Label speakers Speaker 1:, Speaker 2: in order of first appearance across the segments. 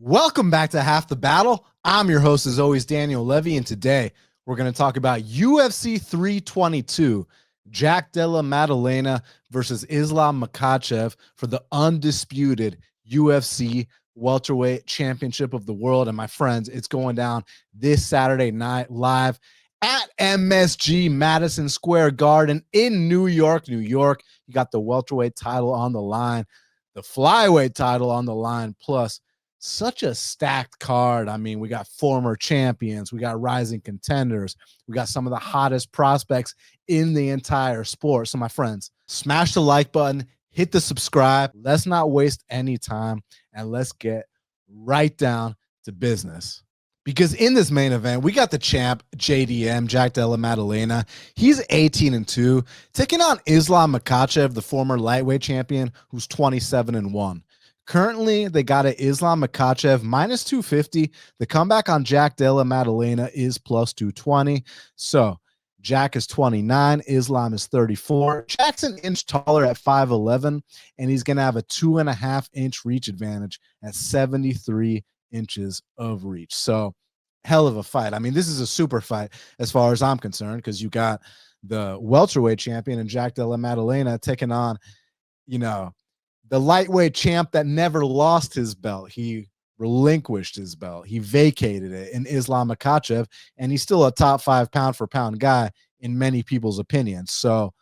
Speaker 1: Welcome back to Half the Battle. I'm your host, as always, Daniel Levy, and today we're going to talk about UFC 322, Jack Della Maddalena versus Islam Makhachev for the undisputed UFC welterweight championship of the world. And my friends, it's going down this Saturday night live at MSG Madison Square Garden in New York, New York. You got the welterweight title on the line, the flyweight title on the line, plus such a stacked card. I mean, we got former champions, we got rising contenders, we got some of the hottest prospects in the entire sport. So my friends, smash the like button, hit the subscribe. Let's not waste any time, and let's get right down to business. Because in this main event, we got the champ, JDM, Jack Della Maddalena. He's 18-2, taking on Islam Makhachev, the former lightweight champion, who's 27-1. Currently, they got a Islam Makhachev minus 250. The comeback on Jack Della Maddalena is plus 220. So Jack is 29, Islam is 34. Jack's an inch taller at 5'11", and he's going to have a 2.5-inch reach advantage at 73 inches of reach. So hell of a fight. I mean, this is a super fight as far as I'm concerned, because you got the welterweight champion and Jack Della Maddalena taking on, the lightweight champ that never lost his belt. He relinquished his belt. He vacated it in Islam Makhachev, and he's still a top 5 pound-for-pound guy in many people's opinions. So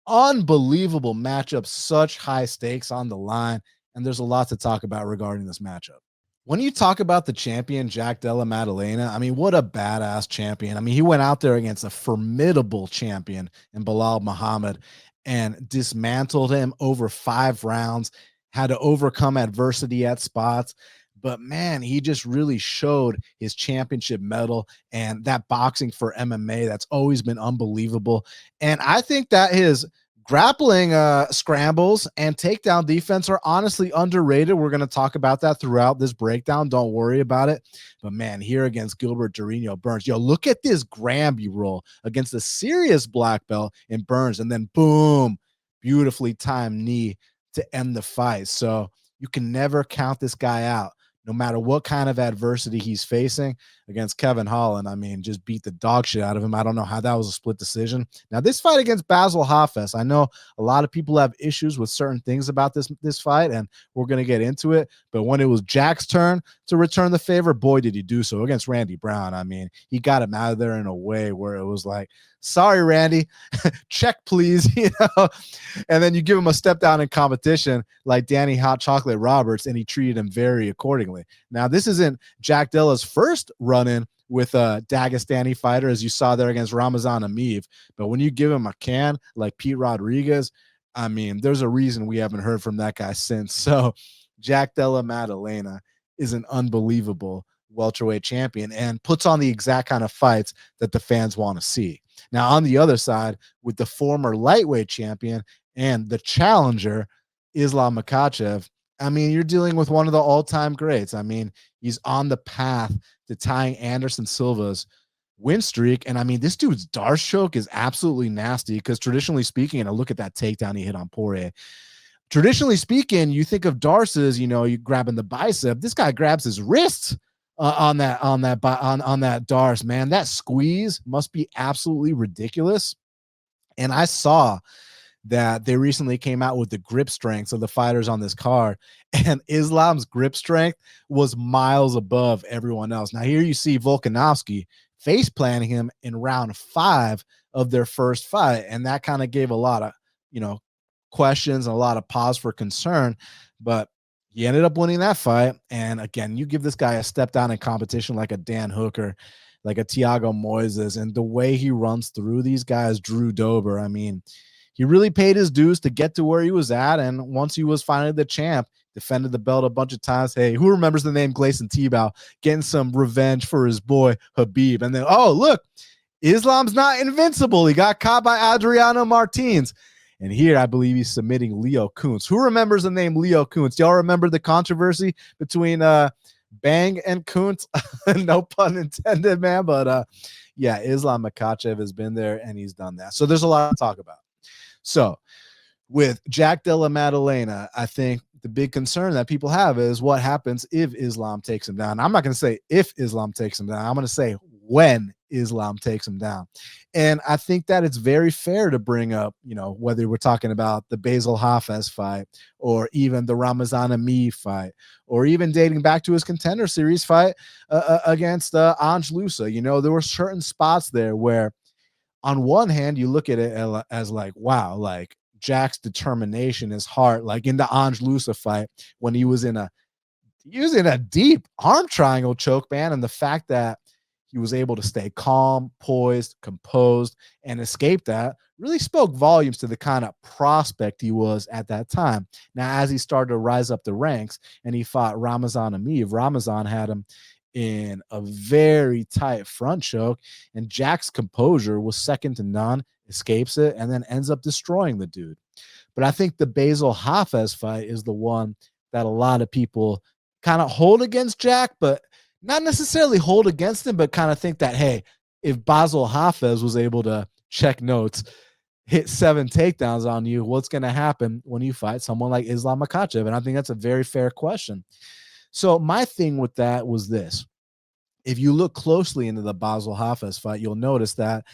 Speaker 1: unbelievable matchup, such high stakes on the line, and there's a lot to talk about regarding this matchup. When you talk about the champion, Jack Della Maddalena, I mean, what a badass champion. I mean, he went out there against a formidable champion in Belal Muhammad and dismantled him over 5 rounds, had to overcome adversity at spots. But, man, he just really showed his championship medal and that boxing for MMA that's always been unbelievable. And I think that his grappling scrambles and takedown defense are honestly underrated. We're going to talk about that throughout this breakdown. Don't worry about it. But, man, here against Gilbert Durinho Burns, look at this Granby roll against a serious black belt in Burns, and then boom, beautifully timed knee to end the fight. So you can never count this guy out, no matter what kind of adversity he's facing. Against Kevin Holland, I mean, just beat the dog shit out of him. I don't know how that was a split decision. Now, this fight against Basil Hafez, I know a lot of people have issues with certain things about this fight, and we're going to get into it. But when it was Jack's turn to return the favor, boy, did he do so against Randy Brown. I mean, he got him out of there in a way where it was like, sorry, Randy, check, please, And then you give him a step down in competition like Danny Hot Chocolate Roberts, and he treated him very accordingly. Now, this isn't Jack Della's first run-in with a Dagestani fighter, as you saw there against Ramazan Ameev. But when you give him a can like Pete Rodrigues, I mean, there's a reason we haven't heard from that guy since. So Jack Della Maddalena is an unbelievable welterweight champion and puts on the exact kind of fights that the fans want to see. Now, on the other side, with the former lightweight champion and the challenger, Islam Makhachev, I mean, you're dealing with one of the all-time greats. I mean, he's on the path to tying Anderson Silva's win streak. And I mean, this dude's Darce choke is absolutely nasty, because traditionally speaking, and I look at that takedown he hit on Poirier. Traditionally speaking, you think of Darce's, you grabbing the bicep. This guy grabs his wrists on that Darce, man. That squeeze must be absolutely ridiculous. And I saw that they recently came out with the grip strengths of the fighters on this card, and Islam's grip strength was miles above everyone else. Now, here you see Volkanovski face planting him in round 5 of their first fight, and that kind of gave a lot of, questions and a lot of pause for concern, but he ended up winning that fight. And again, you give this guy a step down in competition like a Dan Hooker, like a Thiago Moises, and the way he runs through these guys, Drew Dober, I mean, he really paid his dues to get to where he was at. And once he was finally the champ, defended the belt a bunch of times. Hey, who remembers the name Gleison Tebow getting some revenge for his boy Habib? And then, oh, look, Islam's not invincible. He got caught by Adriano Martins. And here, I believe he's submitting Leo Kuntz. Who remembers the name Leo Kuntz? Y'all remember the controversy between Bang and Kuntz? No pun intended, man. But yeah, Islam Makhachev has been there, and he's done that. So there's a lot to talk about. So with Jack Della Maddalena, I think the big concern that people have is what happens if Islam takes him down. I'm not going to say if Islam takes him down. I'm going to say when Islam takes him down. And I think that it's very fair to bring up, whether we're talking about the Basil Hafez fight or even the Ramazan Ami fight, or even dating back to his Contender Series fight against Ange Lusa. There were certain spots there where on one hand, you look at it as like, wow, like Jack's determination, his heart, like in the Ange Lusa fight when he was in a deep arm triangle choke, man. And the fact that he was able to stay calm, poised, composed, and escape that really spoke volumes to the kind of prospect he was at that time. Now, as he started to rise up the ranks and he fought Ramazan Ameev, Ramazan had him in a very tight front choke, and Jack's composure was second to none, escapes it, and then ends up destroying the dude. But I think the Basil Hafez fight is the one that a lot of people kind of hold against Jack, but not necessarily hold against him, but kind of think that, hey, if Basil Hafez was able to check notes, hit 7 takedowns on you, what's going to happen when you fight someone like Islam Makhachev? And I think that's a very fair question. So my thing with that was this. If you look closely into the Basil Hafez fight, you'll notice that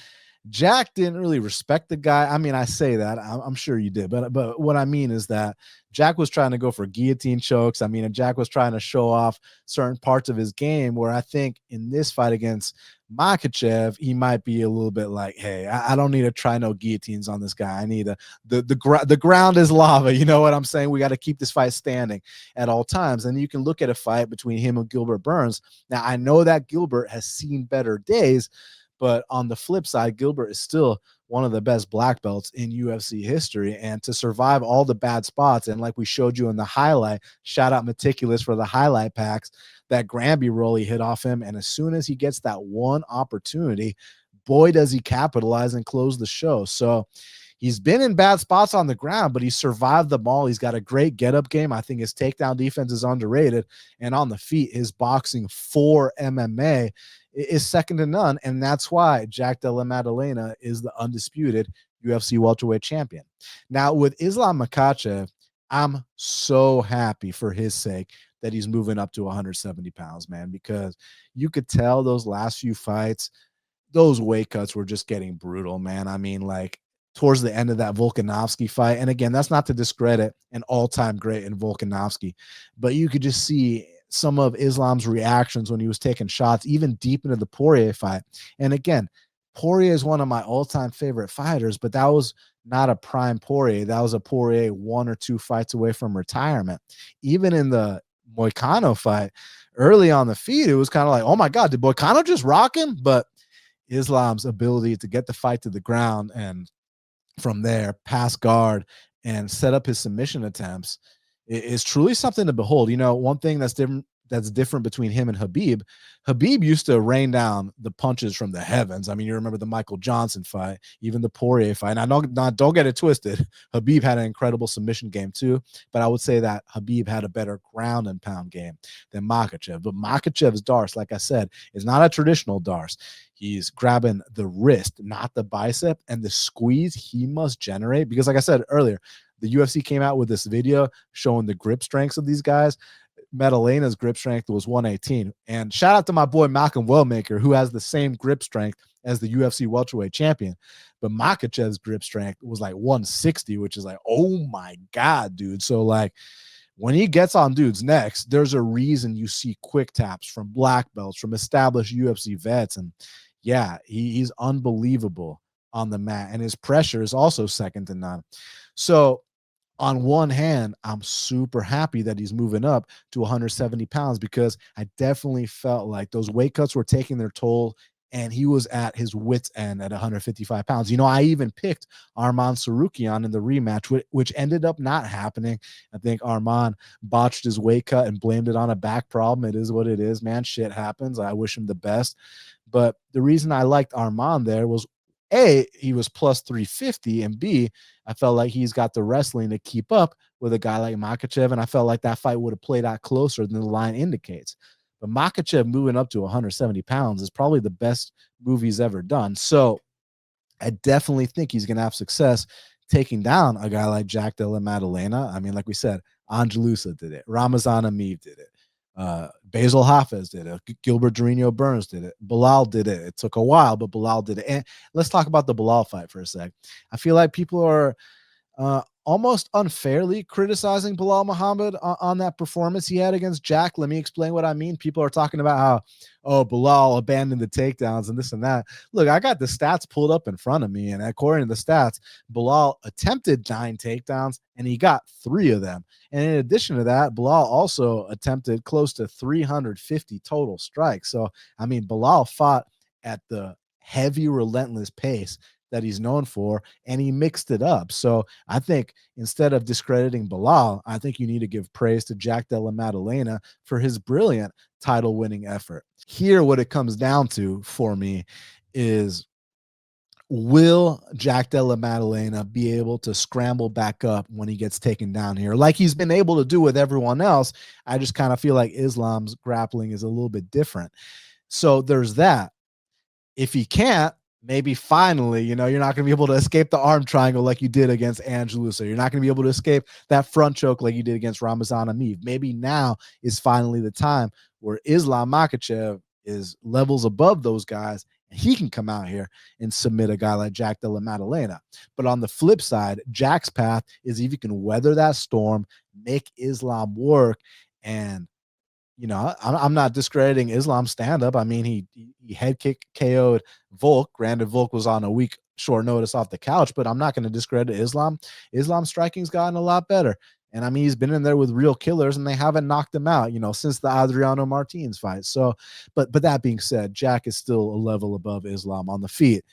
Speaker 1: Jack didn't really respect the guy. I mean, I say that. I'm sure you did. But what I mean is that Jack was trying to go for guillotine chokes. I mean, and Jack was trying to show off certain parts of his game where I think in this fight against Makhachev, he might be a little bit like, hey, I don't need to try no guillotines on this guy. I need the ground is lava. You know what I'm saying? We got to keep this fight standing at all times. And you can look at a fight between him and Gilbert Burns. Now, I know that Gilbert has seen better days, but on the flip side, Gilbert is still one of the best black belts in UFC history. And to survive all the bad spots, and like we showed you in the highlight, shout out Meticulous for the highlight packs, that Granby roll he hit off him. And as soon as he gets that one opportunity, boy, does he capitalize and close the show. So he's been in bad spots on the ground, but he survived them all. He's got a great get-up game. I think his takedown defense is underrated. And on the feet, his boxing for MMA is second to none. And that's why Jack Della Maddalena is the undisputed UFC welterweight champion. Now, with Islam Makhachev, I'm so happy for his sake that he's moving up to 170 pounds, man, because you could tell those last few fights, those weight cuts were just getting brutal, man. I mean, like towards the end of that Volkanovski fight, and again, that's not to discredit an all-time great in Volkanovski, but you could just see some of Islam's reactions when he was taking shots, even deep into the Poirier fight. And again, Poirier is one of my all-time favorite fighters, but that was not a prime Poirier. That was a Poirier 1 or 2 fights away from retirement. Even in the Moicano fight, early on the feed, it was kind of like, oh my God, did Moicano just rock him? But Islam's ability to get the fight to the ground and from there pass guard and set up his submission attempts is truly something to behold. One thing that's different between him and Khabib used to rain down the punches from the heavens. I mean, you remember the Michael Johnson fight, even the Poirier fight. And don't get it twisted. Khabib had an incredible submission game too, but I would say that Khabib had a better ground and pound game than Makhachev. But Makhachev's darce, like I said, is not a traditional darce. He's grabbing the wrist, not the bicep, and the squeeze he must generate. Because like I said earlier, the UFC came out with this video showing the grip strengths of these guys. Maddalena's grip strength was 118. And shout out to my boy Malcolm Wellmaker, who has the same grip strength as the UFC welterweight champion. But Makhachev's grip strength was like 160, which is like, oh my God, dude. So like when he gets on dudes' necks, there's a reason you see quick taps from black belts, from established UFC vets. And yeah, he's unbelievable on the mat. And his pressure is also second to none. So on one hand, I'm super happy that he's moving up to 170 pounds because I definitely felt like those weight cuts were taking their toll and he was at his wit's end at 155 pounds. I even picked Arman Sarukian in the rematch, which ended up not happening. I think Arman botched his weight cut and blamed it on a back problem. It is what it is, man. Shit happens. I wish him the best. But the reason I liked Arman there was, A, he was plus 350, and B, I felt like he's got the wrestling to keep up with a guy like Makhachev, and I felt like that fight would have played out closer than the line indicates. But Makhachev moving up to 170 pounds is probably the best move he's ever done. So I definitely think he's going to have success taking down a guy like Jack Della Maddalena. I mean, like we said, Angelusa did it. Ramazan Ameev did it. Basil Hafez did it. Gilbert Dorino Burns did it. Bilal did it. It took a while, but Bilal did it. And let's talk about the Bilal fight for a sec. I feel like people are almost unfairly criticizing Bilal Muhammad on that performance he had against Jack. Let me explain what I mean. People are talking about how, oh, Bilal abandoned the takedowns and this and that. Look, I got the stats pulled up in front of me, and according to the stats, Bilal attempted 9 takedowns, and he got 3 of them. And in addition to that, Bilal also attempted close to 350 total strikes. So, I mean, Bilal fought at the heavy, relentless pace that he's known for, and he mixed it up. So I think instead of discrediting Bilal, I think you need to give praise to Jack Della Maddalena for his brilliant title winning effort. Here, what it comes down to for me is, will Jack Della Maddalena be able to scramble back up when he gets taken down here like he's been able to do with everyone else? I just kind of feel like Islam's grappling is a little bit different. So there's that. If he can't, maybe finally, you're not going to be able to escape the arm triangle like you did against Angelusa. You're not going to be able to escape that front choke like you did against Ramazan Ameev. Maybe now is finally the time where Islam Makhachev is levels above those guys, and he can come out here and submit a guy like Jack Della Maddalena. But on the flip side, Jack's path is if you can weather that storm, make Islam work, and I'm not discrediting Islam's stand-up. I mean, he head kick KO'd Volk. Granted, Volk was on a week short notice off the couch, but I'm not going to discredit Islam. Islam's striking's gotten a lot better. And I mean, he's been in there with real killers, and they haven't knocked him out, since the Adriano Martins fight. So, but that being said, Jack is still a level above Islam on the feet.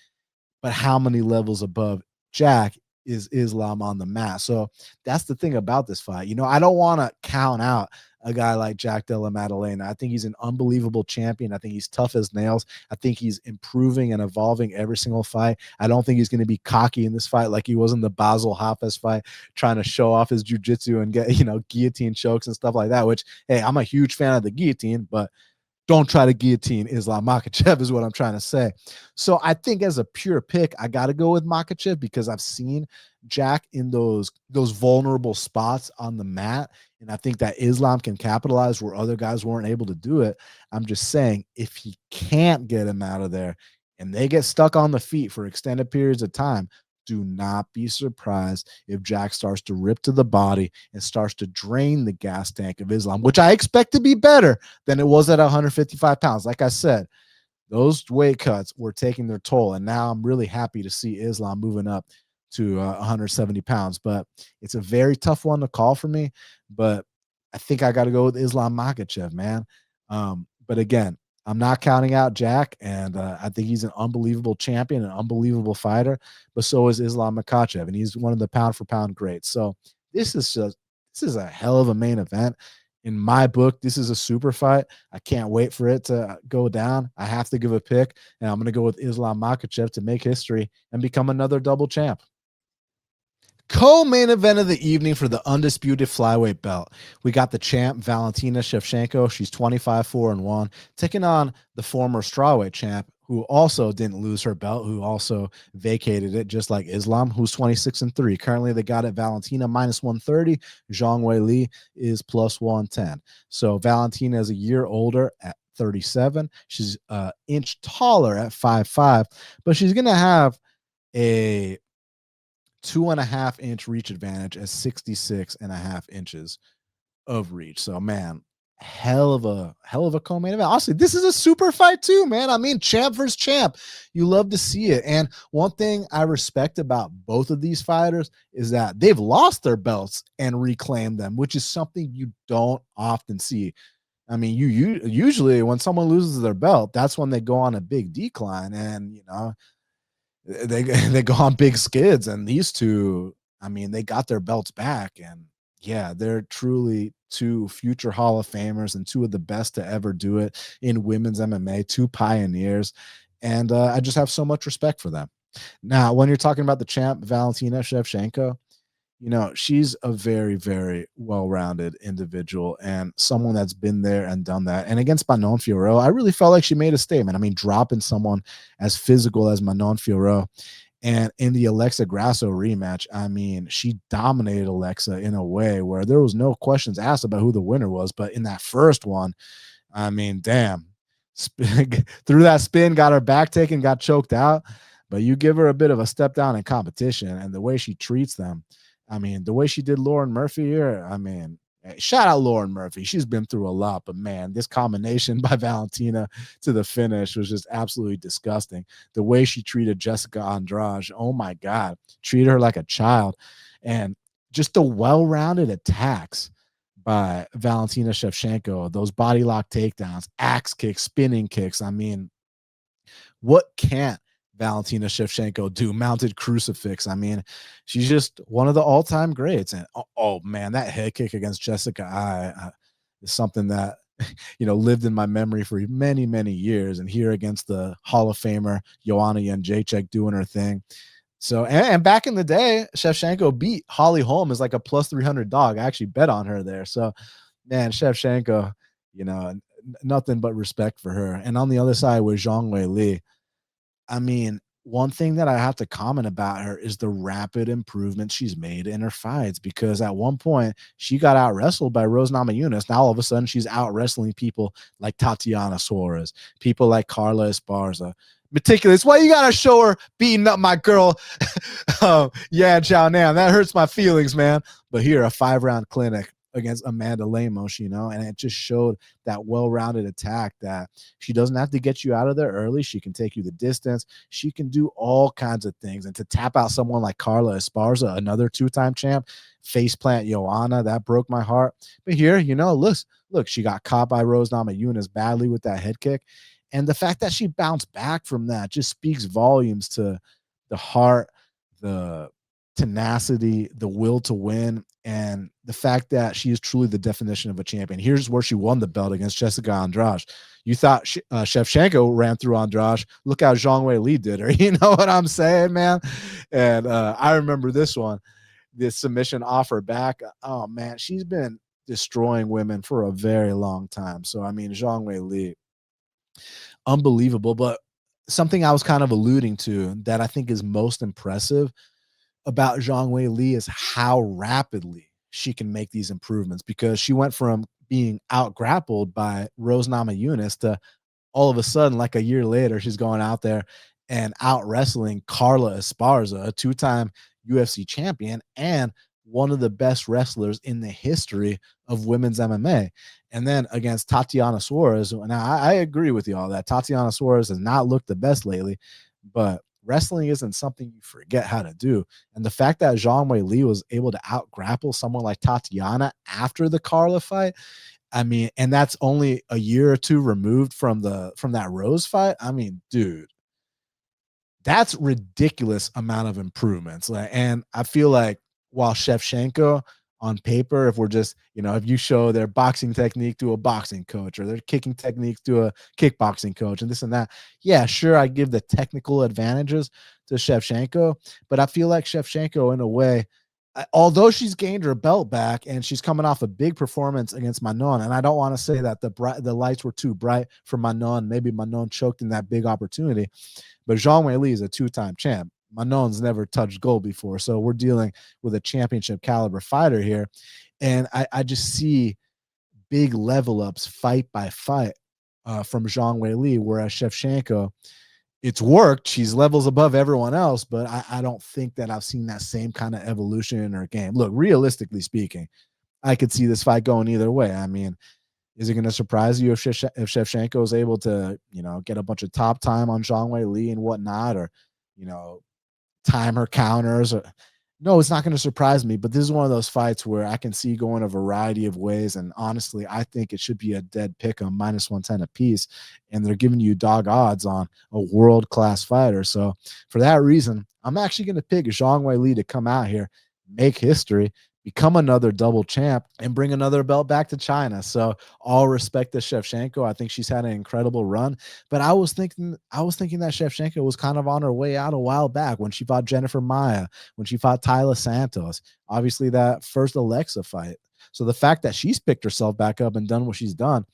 Speaker 1: But how many levels above Jack is Islam on the mat? So that's the thing about this fight. I don't want to count out a guy like Jack Della Maddalena. I think he's an unbelievable champion. I think he's tough as nails. I think he's improving and evolving every single fight. I don't think he's going to be cocky in this fight like he was in the Basil Hafez fight, trying to show off his jiu-jitsu and get, guillotine chokes and stuff like that, which, hey, I'm a huge fan of the guillotine, but don't try to guillotine Islam Makhachev is what I'm trying to say. So I think as a pure pick, I got to go with Makhachev because I've seen Jack in those vulnerable spots on the mat. And I think that Islam can capitalize where other guys weren't able to do it. I'm just saying, if he can't get him out of there and they get stuck on the feet for extended periods of time, do not be surprised if Jack starts to rip to the body and starts to drain the gas tank of Islam, which I expect to be better than it was at 155 pounds. Like I said, those weight cuts were taking their toll, and now I'm really happy to see Islam moving up to 170 pounds. But it's a very tough one to call for me, but I think I got to go with Islam Makhachev, man. But again, I'm not counting out Jack, and I think he's an unbelievable champion, an unbelievable fighter, but so is Islam Makhachev, and he's one of the pound-for-pound greats. So this is a hell of a main event. In my book, this is a super fight. I can't wait for it to go down. I have to give a pick, and I'm going to go with Islam Makhachev to make history and become another double champ. Co-main event of the evening for the undisputed flyweight belt. We got the champ, Valentina Shevchenko. She's 25-4-1, taking on the former strawweight champ, who also didn't lose her belt, who also vacated it, just like Islam, who's 26-3. Currently, they got it Valentina -130. Zhang Weili is +110. So Valentina is a year older at 37. She's an inch taller at 5'5", but she's going to have a 2.5 inch reach advantage at 66.5 inches of reach. So man, hell of a co-main event. Honestly, this is a super fight too, man. I mean, champ versus champ. You love to see it. And one thing I respect about both of these fighters is that they've lost their belts and reclaimed them, which is something you don't often see. I mean, you usually when someone loses their belt, that's when they go on a big decline, and they go on big skids. And these two, I mean, they got their belts back, and yeah, they're truly two future Hall of Famers and two of the best to ever do it in women's MMA, two pioneers. And I just have so much respect for them. Now, when you're talking about the champ, Valentina Shevchenko, she's a very, very well-rounded individual and someone that's been there and done that. And against Manon Fiorot, I really felt like she made a statement. I mean, dropping someone as physical as Manon Fiorot And in the Alexa Grasso rematch, I mean, she dominated Alexa in a way where there was no questions asked about who the winner was. But in that first one, I mean, damn, threw that spin, got her back taken, got choked out. But you give her a bit of a step down in competition, and the way she treats them, I mean, the way she did Lauren Murphy here, I mean, shout out Lauren Murphy. She's been through a lot, but man, this combination by Valentina to the finish was just absolutely disgusting. The way she treated Jessica Andrade, oh my God, treated her like a child. And just the well-rounded attacks by Valentina Shevchenko, those body lock takedowns, axe kicks, spinning kicks. I mean, what can't Valentina Shevchenko do? Mounted crucifix. I mean, she's just one of the all-time greats. And oh man, that head kick against Jessica is something that lived in my memory for many, many years. And here against the Hall of Famer Joanna Jędrzejczyk doing her thing. So, and back in the day, Shevchenko beat Holly Holm as like a plus 300 dog. I actually bet on her there. So, man, Shevchenko, nothing but respect for her. And on the other side with Zhang Weili, I mean, one thing that I have to comment about her is the rapid improvement she's made in her fights, because at one point she got out wrestled by Rose Namajunas. Now all of a sudden she's out wrestling people like Tatiana Suarez, people like Carla Esparza. Meticulous. Why you gotta show her beating up my girl? Yeah, Chow Nam. That hurts my feelings, man. But here, a 5-round clinic against Amanda Lemos, and it just showed that well-rounded attack that she doesn't have to get you out of there early. She can take you the distance. She can do all kinds of things. And to tap out someone like Carla Esparza, another 2-time champ, faceplant Joanna, that broke my heart. But here, look, she got caught by Rose Namajunas badly with that head kick. And the fact that she bounced back from that just speaks volumes to the heart, the tenacity, the will to win, and the fact that she is truly the definition of a champion. Here's where she won the belt against Jessica Andrade. You thought Shevchenko ran through Andrade. Look how Zhang Weili did her. You know what I'm saying, man? And I remember this one, this submission offer back. Oh, man, she's been destroying women for a very long time. So, I mean, Zhang Weili, unbelievable. But something I was kind of alluding to that I think is most impressive about Zhang Weili is how rapidly she can make these improvements, because she went from being out grappled by Rose Namajunas to all of a sudden, like a year later, she's going out there and out wrestling Carla Esparza, a 2-time UFC champion and one of the best wrestlers in the history of women's MMA. And then against Tatiana Suarez, now I agree with you all that Tatiana Suarez has not looked the best lately, but wrestling isn't something you forget how to do. And the fact that Zhang Weili was able to out grapple someone like Tatiana after the Carla fight, I mean, and that's only a year or two removed from that Rose fight. I mean, dude, that's ridiculous amount of improvements. And I feel like while Shevchenko on paper, if we're just, if you show their boxing technique to a boxing coach or their kicking technique to a kickboxing coach and this and that, yeah, sure, I give the technical advantages to Shevchenko, but I feel like Shevchenko, in a way, although she's gained her belt back and she's coming off a big performance against Manon, and I don't want to say that the lights were too bright for Manon. Maybe Manon choked in that big opportunity, but Zhang Weili is a 2-time champ. Manon's never touched gold before, so we're dealing with a championship caliber fighter here, and I just see big level ups fight by fight from Zhang Weili, whereas Shevchenko, it's worked. She's levels above everyone else, but I don't think that I've seen that same kind of evolution in her game. Look, realistically speaking, I could see this fight going either way. I mean, is it going to surprise you if Shevchenko is able to, get a bunch of top time on Zhang Weili and whatnot, or, time her counters? Or, no, it's not going to surprise me, but this is one of those fights where I can see going a variety of ways. And honestly, I think it should be a dead pick on -110 apiece. And they're giving you dog odds on a world-class fighter. So for that reason, I'm actually going to pick Zhang Weili to come out here, make history, become another double champ, and bring another belt back to China. So all respect to Shevchenko. I think she's had an incredible run, but I was thinking that Shevchenko was kind of on her way out a while back when she fought Jennifer Maia, when she fought Tyler Santos, obviously that first Alexa fight. So the fact that she's picked herself back up and done what she's done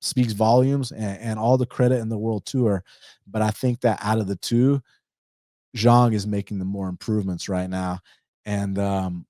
Speaker 1: speaks volumes, and all the credit in the world to her. But I think that out of the two, Zhang is making the more improvements right now. And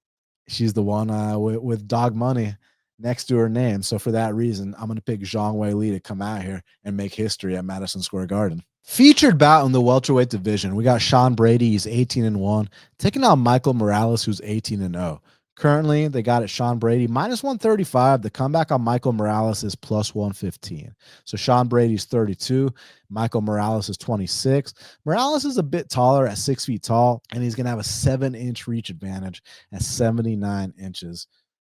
Speaker 1: she's the one with dog money next to her name. So for that reason, I'm going to pick Zhang Weili to come out here and make history at Madison Square Garden. Featured bout in the welterweight division, we got Sean Brady. He's 18-1, taking on Michael Morales, who's 18-0. Currently, they got it Sean Brady minus 135. The comeback on Michael Morales is plus 115. So Sean Brady's 32. Michael Morales is 26. Morales is a bit taller at 6 feet tall, and he's going to have a 7-inch reach advantage at 79 inches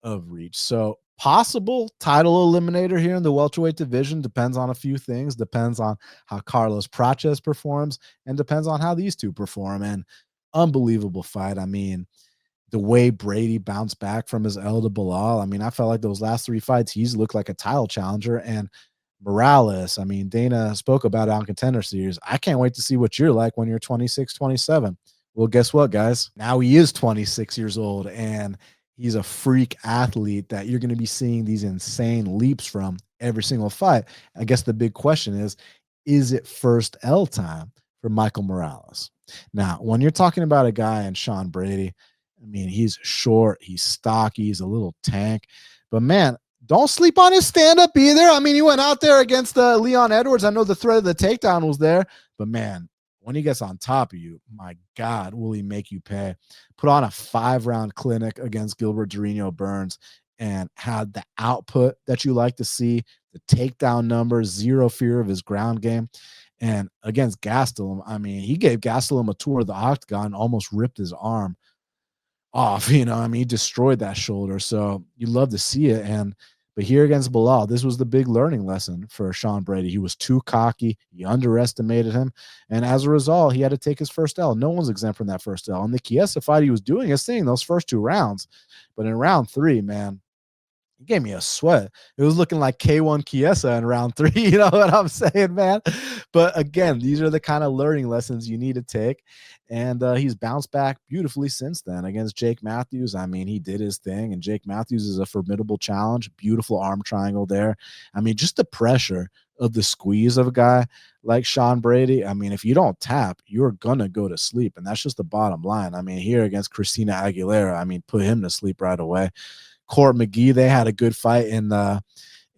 Speaker 1: of reach. So possible title eliminator here in the welterweight division. Depends on a few things. Depends on how Carlos Prates performs, and depends on how these two perform. And unbelievable fight. I mean, the way Brady bounced back from his L to Bilal. I mean, I felt like those last 3 fights, he's looked like a title challenger. And Morales, I mean, Dana spoke about it on Contender Series. I can't wait to see what you're like when you're 26, 27. Well, guess what, guys? Now he is 26 years old, and he's a freak athlete that you're going to be seeing these insane leaps from every single fight. I guess the big question is it first L time for Michael Morales? Now, when you're talking about a guy in Sean Brady, I mean, he's short, he's stocky, he's a little tank, but man, don't sleep on his stand-up either. I mean, he went out there against Leon Edwards. I know the threat of the takedown was there, but man, when he gets on top of you, my God, will he make you pay? Put on a 5-round clinic against Gilbert Durinho Burns and had the output that you like to see, the takedown numbers, zero fear of his ground game. And against Gastelum, I mean, he gave Gastelum a tour of the octagon, almost ripped his arm off. I mean, he destroyed that shoulder. So you love to see it. But here against Bilal, this was the big learning lesson for Sean Brady. He was too cocky. He underestimated him. And as a result, he had to take his first L. No one's exempt from that first L. And the Chiesa fight, he was doing his thing those first 2 rounds. But in round 3, man, he gave me a sweat. It was looking like K1 Chiesa in round 3. You know what I'm saying, man? But again, these are the kind of learning lessons you need to take. And he's bounced back beautifully since then against Jake Matthews. I mean, he did his thing, and Jake Matthews is a formidable challenge. Beautiful arm triangle there. I mean, just the pressure of the squeeze of a guy like Sean Brady. I mean, if you don't tap, you're going to go to sleep. And that's just the bottom line. I mean, here against Christina Aguilera, I mean, put him to sleep right away. Court McGee, they had a good fight in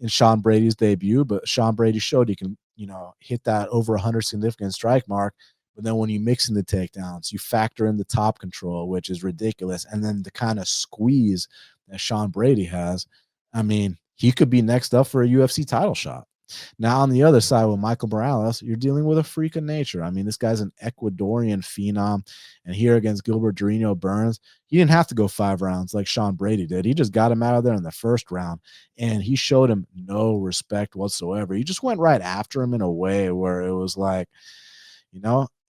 Speaker 1: Sean Brady's debut, but Sean Brady showed he can, hit that over 100 significant strike mark. But then when you mix in the takedowns, you factor in the top control, which is ridiculous, and then the kind of squeeze that Sean Brady has. I mean, he could be next up for a UFC title shot. Now, on the other side with Michael Morales, you're dealing with a freak of nature. I mean, this guy's an Ecuadorian phenom. And here against Gilbert Durinho Burns, he didn't have to go 5 rounds like Sean Brady did. He just got him out of there in the first round, and he showed him no respect whatsoever. He just went right after him in a way where it was like,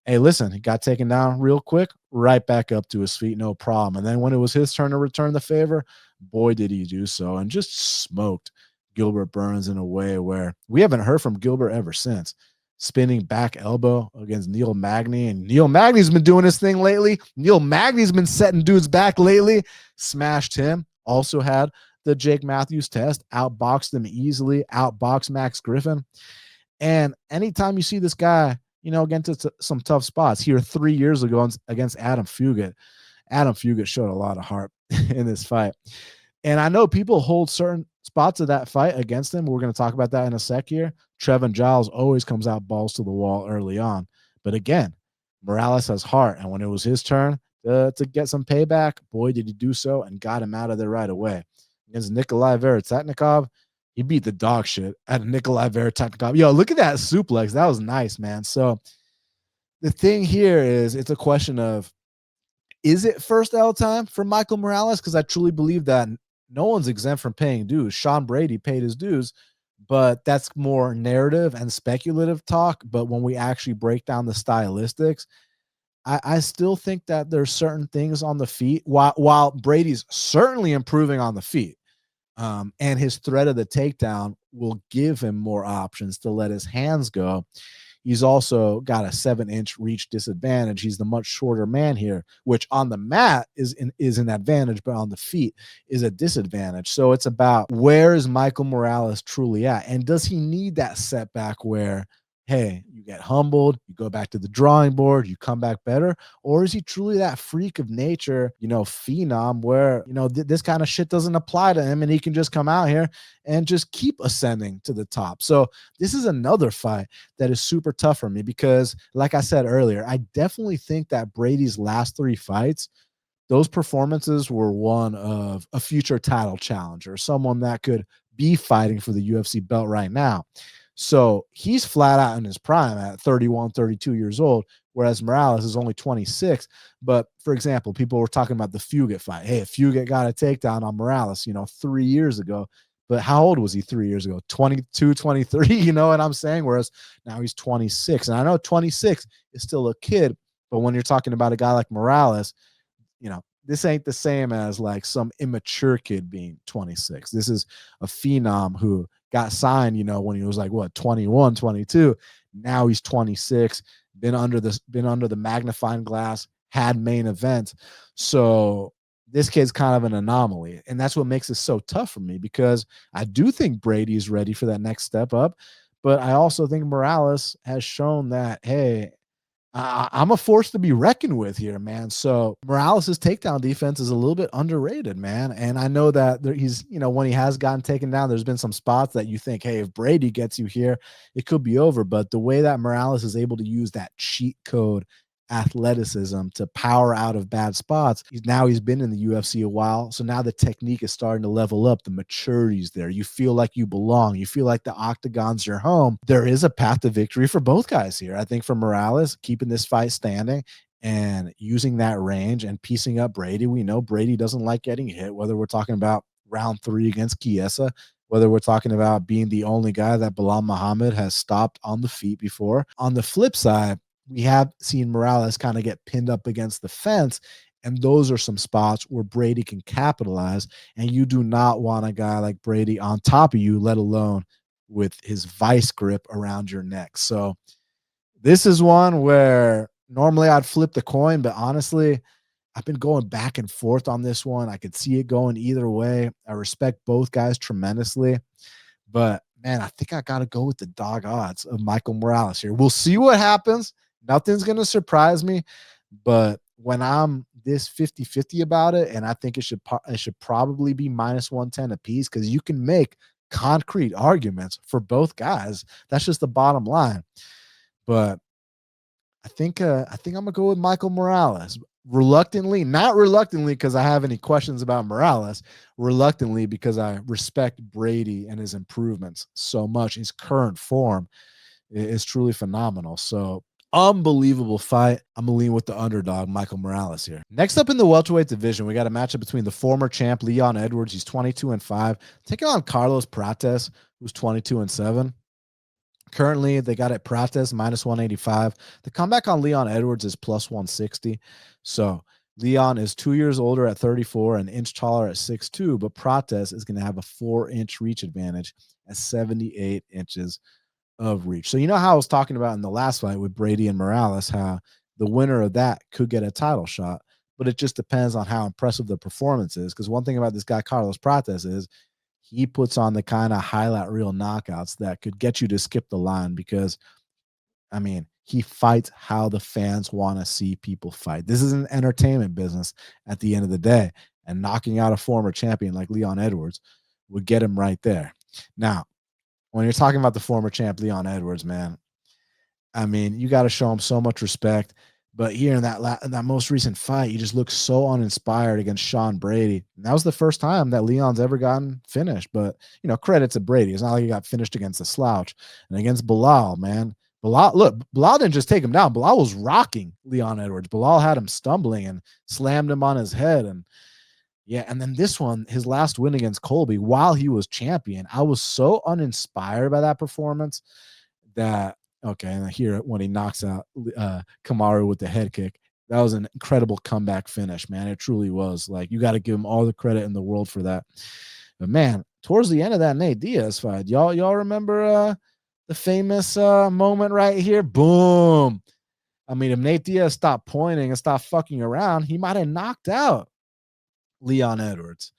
Speaker 1: hey, listen, he got taken down real quick, right back up to his feet, no problem. And then when it was his turn to return the favor, boy, did he do so, and just smoked Gilbert Burns in a way where we haven't heard from Gilbert ever since. Spinning back elbow against Neil Magny, and Neil Magny's been doing his thing lately. Neil Magny's been setting dudes back lately. Smashed him. Also had the Jake Matthews test. Outboxed him easily. Outboxed Max Griffin. And anytime you see this guy, get into some tough spots. Here 3 years ago against Adam Fugit. Adam Fugit showed a lot of heart in this fight. And I know people hold certain spots of that fight against him. We're going to talk about that in a sec here. Trevin Giles always comes out balls to the wall early on. But again, Morales has heart. And when it was his turn to get some payback, boy, did he do so and got him out of there right away. Against Nikolai Veretetnikov, he beat the dog shit out of Nikolai Veretetnikov. Yo, look at that suplex. That was nice, man. So the thing here is it's a question of, is it first L time for Michael Morales? Because I truly believe that no one's exempt from paying dues. Sean Brady paid his dues, but that's more narrative and speculative talk. But when we actually break down the stylistics, I still think that there's certain things on the feet, while Brady's certainly improving on the feet, and his threat of the takedown will give him more options to let his hands go. He's also got a 7-inch reach disadvantage. He's the much shorter man here, which on the mat is an advantage, but on the feet is a disadvantage. So it's about, where is Michael Morales truly at? And does he need that setback where hey, you get humbled, you go back to the drawing board, you come back better? Or is he truly that freak of nature, phenom where, this kind of shit doesn't apply to him and he can just come out here and just keep ascending to the top? So this is another fight that is super tough for me because, like I said earlier, I definitely think that Brady's last 3 fights, those performances were one of a future title challenger, someone that could be fighting for the UFC belt right now. So he's flat out in his prime at 31, 32 years old, whereas Morales is only 26. But for example, people were talking about the Fugit fight. Hey, Fugit got a takedown on Morales, 3 years ago. But how old was he 3 years ago? 22, 23, you know what I'm saying? Whereas now he's 26. And I know 26 is still a kid, but when you're talking about a guy like Morales, this ain't the same as like some immature kid being 26. This is a phenom who got signed, when he was like what, 21, 22. Now he's 26, been under the magnifying glass, had main events. So this kid's kind of an anomaly. And that's what makes it so tough for me because I do think Brady is ready for that next step up. But I also think Morales has shown that, hey, I'm a force to be reckoned with here, man. So Morales' takedown defense is a little bit underrated, man. And I know that he's, when he has gotten taken down, there's been some spots that you think, hey, if Brady gets you here, it could be over. But the way that Morales is able to use that cheat code athleticism to power out of bad spots. He's been in the UFC a while, so now the technique is starting to level up. The maturity's there. You feel like you belong. You feel like the octagon's your home. There is a path to victory for both guys here. I think for Morales, keeping this fight standing and using that range and piecing up Brady. We know Brady doesn't like getting hit, whether we're talking about round 3 against Chiesa, whether we're talking about being the only guy that Bilal Muhammad has stopped on the feet before. On the flip side, we have seen Morales kind of get pinned up against the fence. And those are some spots where Brady can capitalize. And you do not want a guy like Brady on top of you, let alone with his vice grip around your neck. So this is one where normally I'd flip the coin, but honestly, I've been going back and forth on this one. I could see it going either way. I respect both guys tremendously. But man, I think I got to go with the dog odds of Michael Morales here. We'll see what happens. Nothing's going to surprise me. But when I'm this 50-50 about it, and I think it should probably be minus 110 apiece because you can make concrete arguments for both guys. That's just the bottom line. But I think I'm gonna go with Michael Morales. Not reluctantly because I have any questions about Morales, reluctantly because I respect Brady and his improvements so much. His current form is truly phenomenal. So unbelievable fight. I'm gonna lean with the underdog, Michael Morales here. Next up in the welterweight division, we got a matchup between the former champ Leon Edwards. He's 22-5, taking on Carlos Prates, who's 22-7. Currently, they got it Prates minus 185. The comeback on Leon Edwards is plus 160. So Leon is 2 years older at 34, an inch taller at 6'2", but Prates is going to have a 4-inch reach advantage at 78 inches of reach. So you know how I was talking about in the last fight with Brady and Morales, how the winner of that could get a title shot, but it just depends on how impressive the performance is. Because one thing about this guy, Carlos Prates, is he puts on the kind of highlight reel knockouts that could get you to skip the line because, I mean, he fights how the fans want to see people fight. This is an entertainment business at the end of the day, and knocking out a former champion like Leon Edwards would get him right there. Now, when you're talking about the former champ Leon Edwards, man, I mean, you got to show him so much respect. But here in that most recent fight, he just looked so uninspired against Sean Brady. And that was the first time that Leon's ever gotten finished. But, credit to Brady. It's not like he got finished against a slouch. And against Bilal, man. Bilal didn't just take him down. Bilal was rocking Leon Edwards. Bilal had him stumbling and slammed him on his head. And yeah, and then this one, his last win against Colby, while he was champion, I was so uninspired by that performance that, okay, and here when he knocks out Kamaru with the head kick, that was an incredible comeback finish, man. It truly was. Like, you got to give him all the credit in the world for that. But man, towards the end of that Nate Diaz fight, y'all remember the famous moment right here? Boom. I mean, if Nate Diaz stopped pointing and stopped fucking around, he might have knocked out Leon Edwards.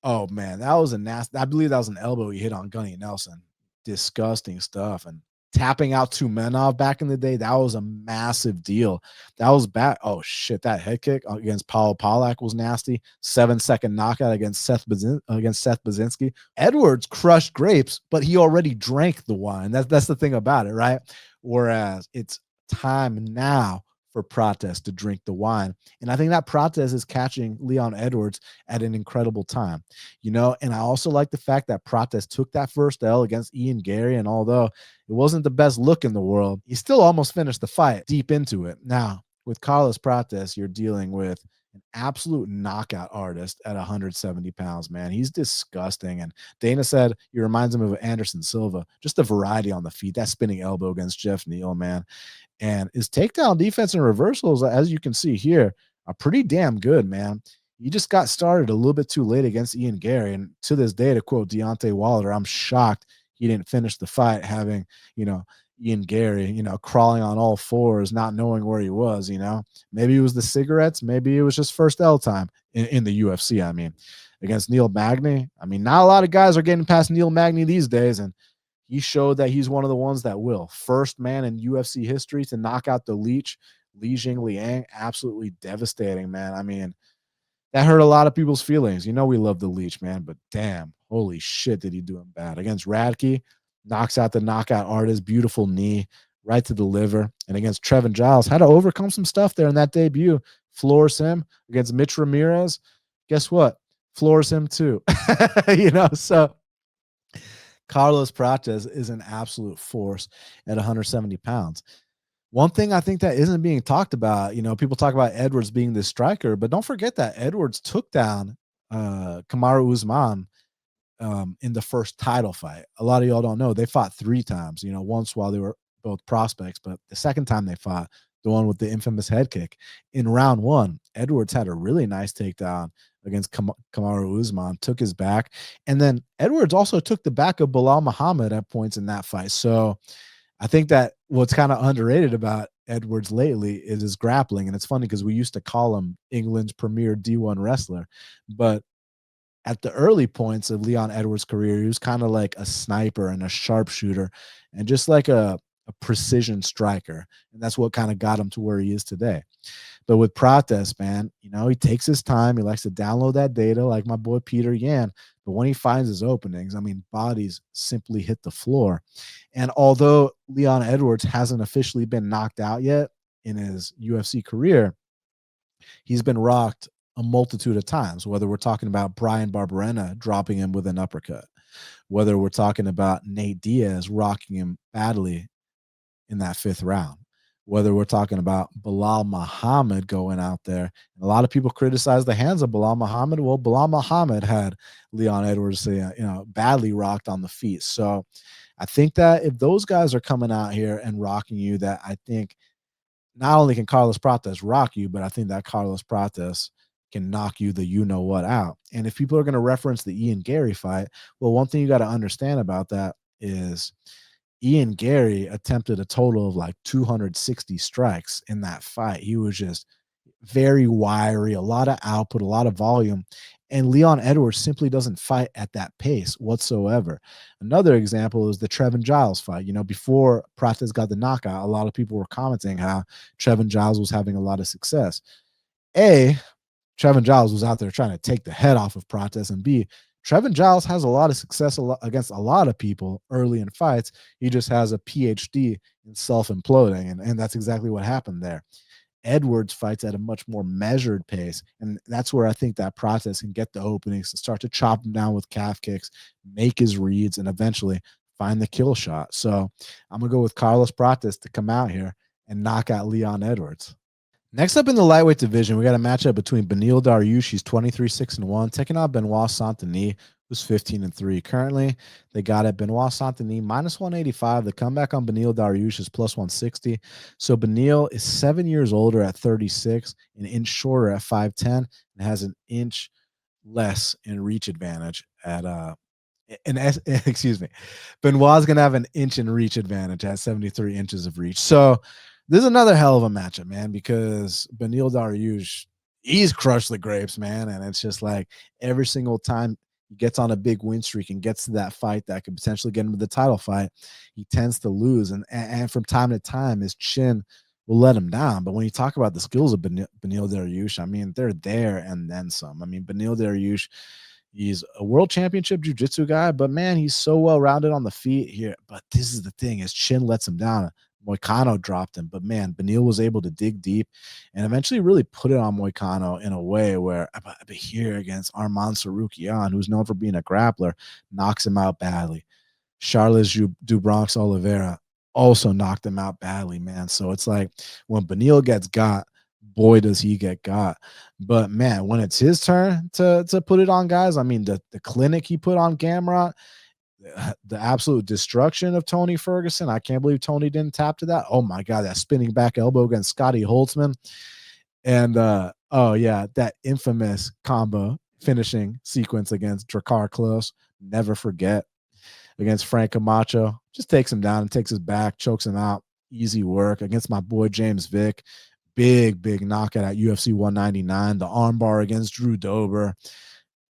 Speaker 1: Oh man, that was a nasty. I believe that was an elbow he hit on Gunny Nelson. Disgusting stuff. And tapping out Tumenov back in the day, that was a massive deal. That was bad. Oh shit, that head kick against Paul Polak was nasty. 7-second knockout against Seth Baczynski. Edwards crushed grapes, but he already drank the wine. That's the thing about it, right? Whereas it's time now for Prates to drink the wine. And I think that Prates is catching Leon Edwards at an incredible time, and I also like the fact that Prates took that first L against Ian Gary, and although it wasn't the best look in the world, he still almost finished the fight deep into it. Now, with Carlos Prates, you're dealing with an absolute knockout artist at 170 pounds, man. He's disgusting. And Dana said he reminds him of Anderson Silva, just a variety on the feet. That spinning elbow against Jeff Neal, man. And his takedown defense and reversals, as you can see here, are pretty damn good, man. He just got started a little bit too late against Ian Gary. And to this day, to quote Deontay Wilder, I'm shocked he didn't finish the fight having, Ian Gary, crawling on all fours, not knowing where he was, Maybe it was the cigarettes. Maybe it was just first L time in the UFC, I mean. Against Neil Magny. I mean, not a lot of guys are getting past Neil Magny these days, and he showed that he's one of the ones that will. First man in UFC history to knock out the Leech, Li Jingliang. Absolutely devastating, man. I mean, that hurt a lot of people's feelings. We love the Leech, man, but damn, holy shit, did he do him bad. Against Radke, knocks out the knockout artist, beautiful knee, right to the liver. And against Trevin Giles, had to overcome some stuff there in that debut. Floors him against Mitch Ramirez. Guess what? Floors him too. So Carlos Prates is an absolute force at 170 pounds. One thing I think that isn't being talked about, people talk about Edwards being the striker, but don't forget that Edwards took down Kamaru Usman in the first title fight. A lot of y'all don't know. They fought 3 times, once while they were both prospects, but the second time they fought, the one with the infamous head kick, in round 1, Edwards had a really nice takedown against Kamaru Usman, took his back, and then Edwards also took the back of Belal Muhammad at points in that fight. So I think that what's kind of underrated about Edwards lately is his grappling. And it's funny because we used to call him England's premier D1 wrestler. But at the early points of Leon Edwards' career, he was kind of like a sniper and a sharpshooter and just like a precision striker. And that's what kind of got him to where he is today. But with Prates, man, he takes his time. He likes to download that data like my boy Peter Yan. But when he finds his openings, I mean, bodies simply hit the floor. And although Leon Edwards hasn't officially been knocked out yet in his UFC career, he's been rocked a multitude of times, whether we're talking about Brian Barberena dropping him with an uppercut, whether we're talking about Nate Diaz rocking him badly in that 5th round, whether we're talking about Belal Muhammad going out there. And a lot of people criticize the hands of Belal Muhammad. Well, Belal Muhammad had Leon Edwards, badly rocked on the feet. So I think that if those guys are coming out here and rocking you, that I think not only can Carlos Prates rock you, but I think that Carlos Prates can knock you the you-know-what out. And if people are going to reference the Ian Gary fight, well, one thing you got to understand about that is Ian Gary attempted a total of like 260 strikes in that fight. He was just very wiry, a lot of output, a lot of volume. And Leon Edwards simply doesn't fight at that pace whatsoever. Another example is the Trevin Giles fight. Before Prates got the knockout, a lot of people were commenting how Trevin Giles was having a lot of success. Trevin Giles was out there trying to take the head off of Prates, and B, Trevin Giles has a lot of success against a lot of people early in fights. He just has a PhD in self-imploding, and that's exactly what happened there. Edwards fights at a much more measured pace, and that's where I think that Prates can get the openings and start to chop him down with calf kicks, make his reads, and eventually find the kill shot. So I'm going to go with Carlos Prates to come out here and knock out Leon Edwards. Next up in the lightweight division, we got a matchup between Beneil Dariush, he's 23-6-1, taking out Benoit Saint-Denis, who's 15-3. Currently, they got it Benoit Saint-Denis -185. The comeback on Beneil Dariush is +160. So Beneil is 7 years older at 36, an inch shorter at 5'10, and has an inch less in reach advantage at excuse me. Benoit's gonna have an inch in reach advantage at 73 inches of reach. So this is another hell of a matchup, man, because Beneil Dariush, he's crushed the grapes, man. And it's just like every single time he gets on a big win streak and gets to that fight that could potentially get him to the title fight, he tends to lose. And from time to time, his chin will let him down. But when you talk about the skills of Beneil Dariush, I mean, they're there and then some. I mean, Beneil Dariush, he's a world championship jiu-jitsu guy, but man, he's so well-rounded on the feet here. But this is the thing, his chin lets him down. Moicano dropped him, but man, Beneil was able to dig deep and eventually really put it on Moicano in a way where, but here against Arman Sarukian, who's known for being a grappler, knocks him out badly. Charles Dubronx Oliveira also knocked him out badly, man. So it's like when Beneil gets got, boy, does he get got. But man, when it's his turn to put it on guys, I mean, the clinic he put on Gamrot, the absolute destruction of Tony Ferguson. I can't believe Tony didn't tap to that. Oh my God, that spinning back elbow against Scotty Holtzman. And oh yeah, that infamous combo finishing sequence against Drakkar Klose. Never forget. Against Frank Camacho, just takes him down and takes his back, chokes him out. Easy work. Against my boy James Vick, big knockout at UFC 199. The armbar against Drew Dober,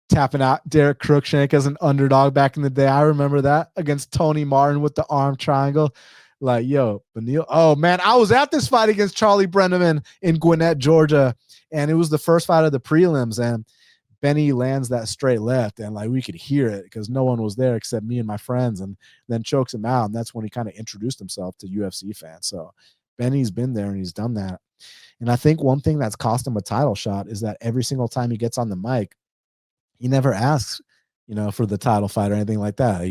Speaker 1: tapping out Derek Cruikshank as an underdog back in the day. I remember that against Tony Martin with the arm triangle. Like, yo, Beneil. Oh man, I was at this fight against Charlie Brenneman in Gwinnett, Georgia, and it was the first fight of the prelims, and Benny lands that straight left, and like we could hear it because no one was there except me and my friends, and then chokes him out. And that's when he kind of introduced himself to UFC fans. So Benny's been there and he's done that. And I think one thing that's cost him a title shot is that every single time he gets on the mic, he never asks, for the title fight or anything like that.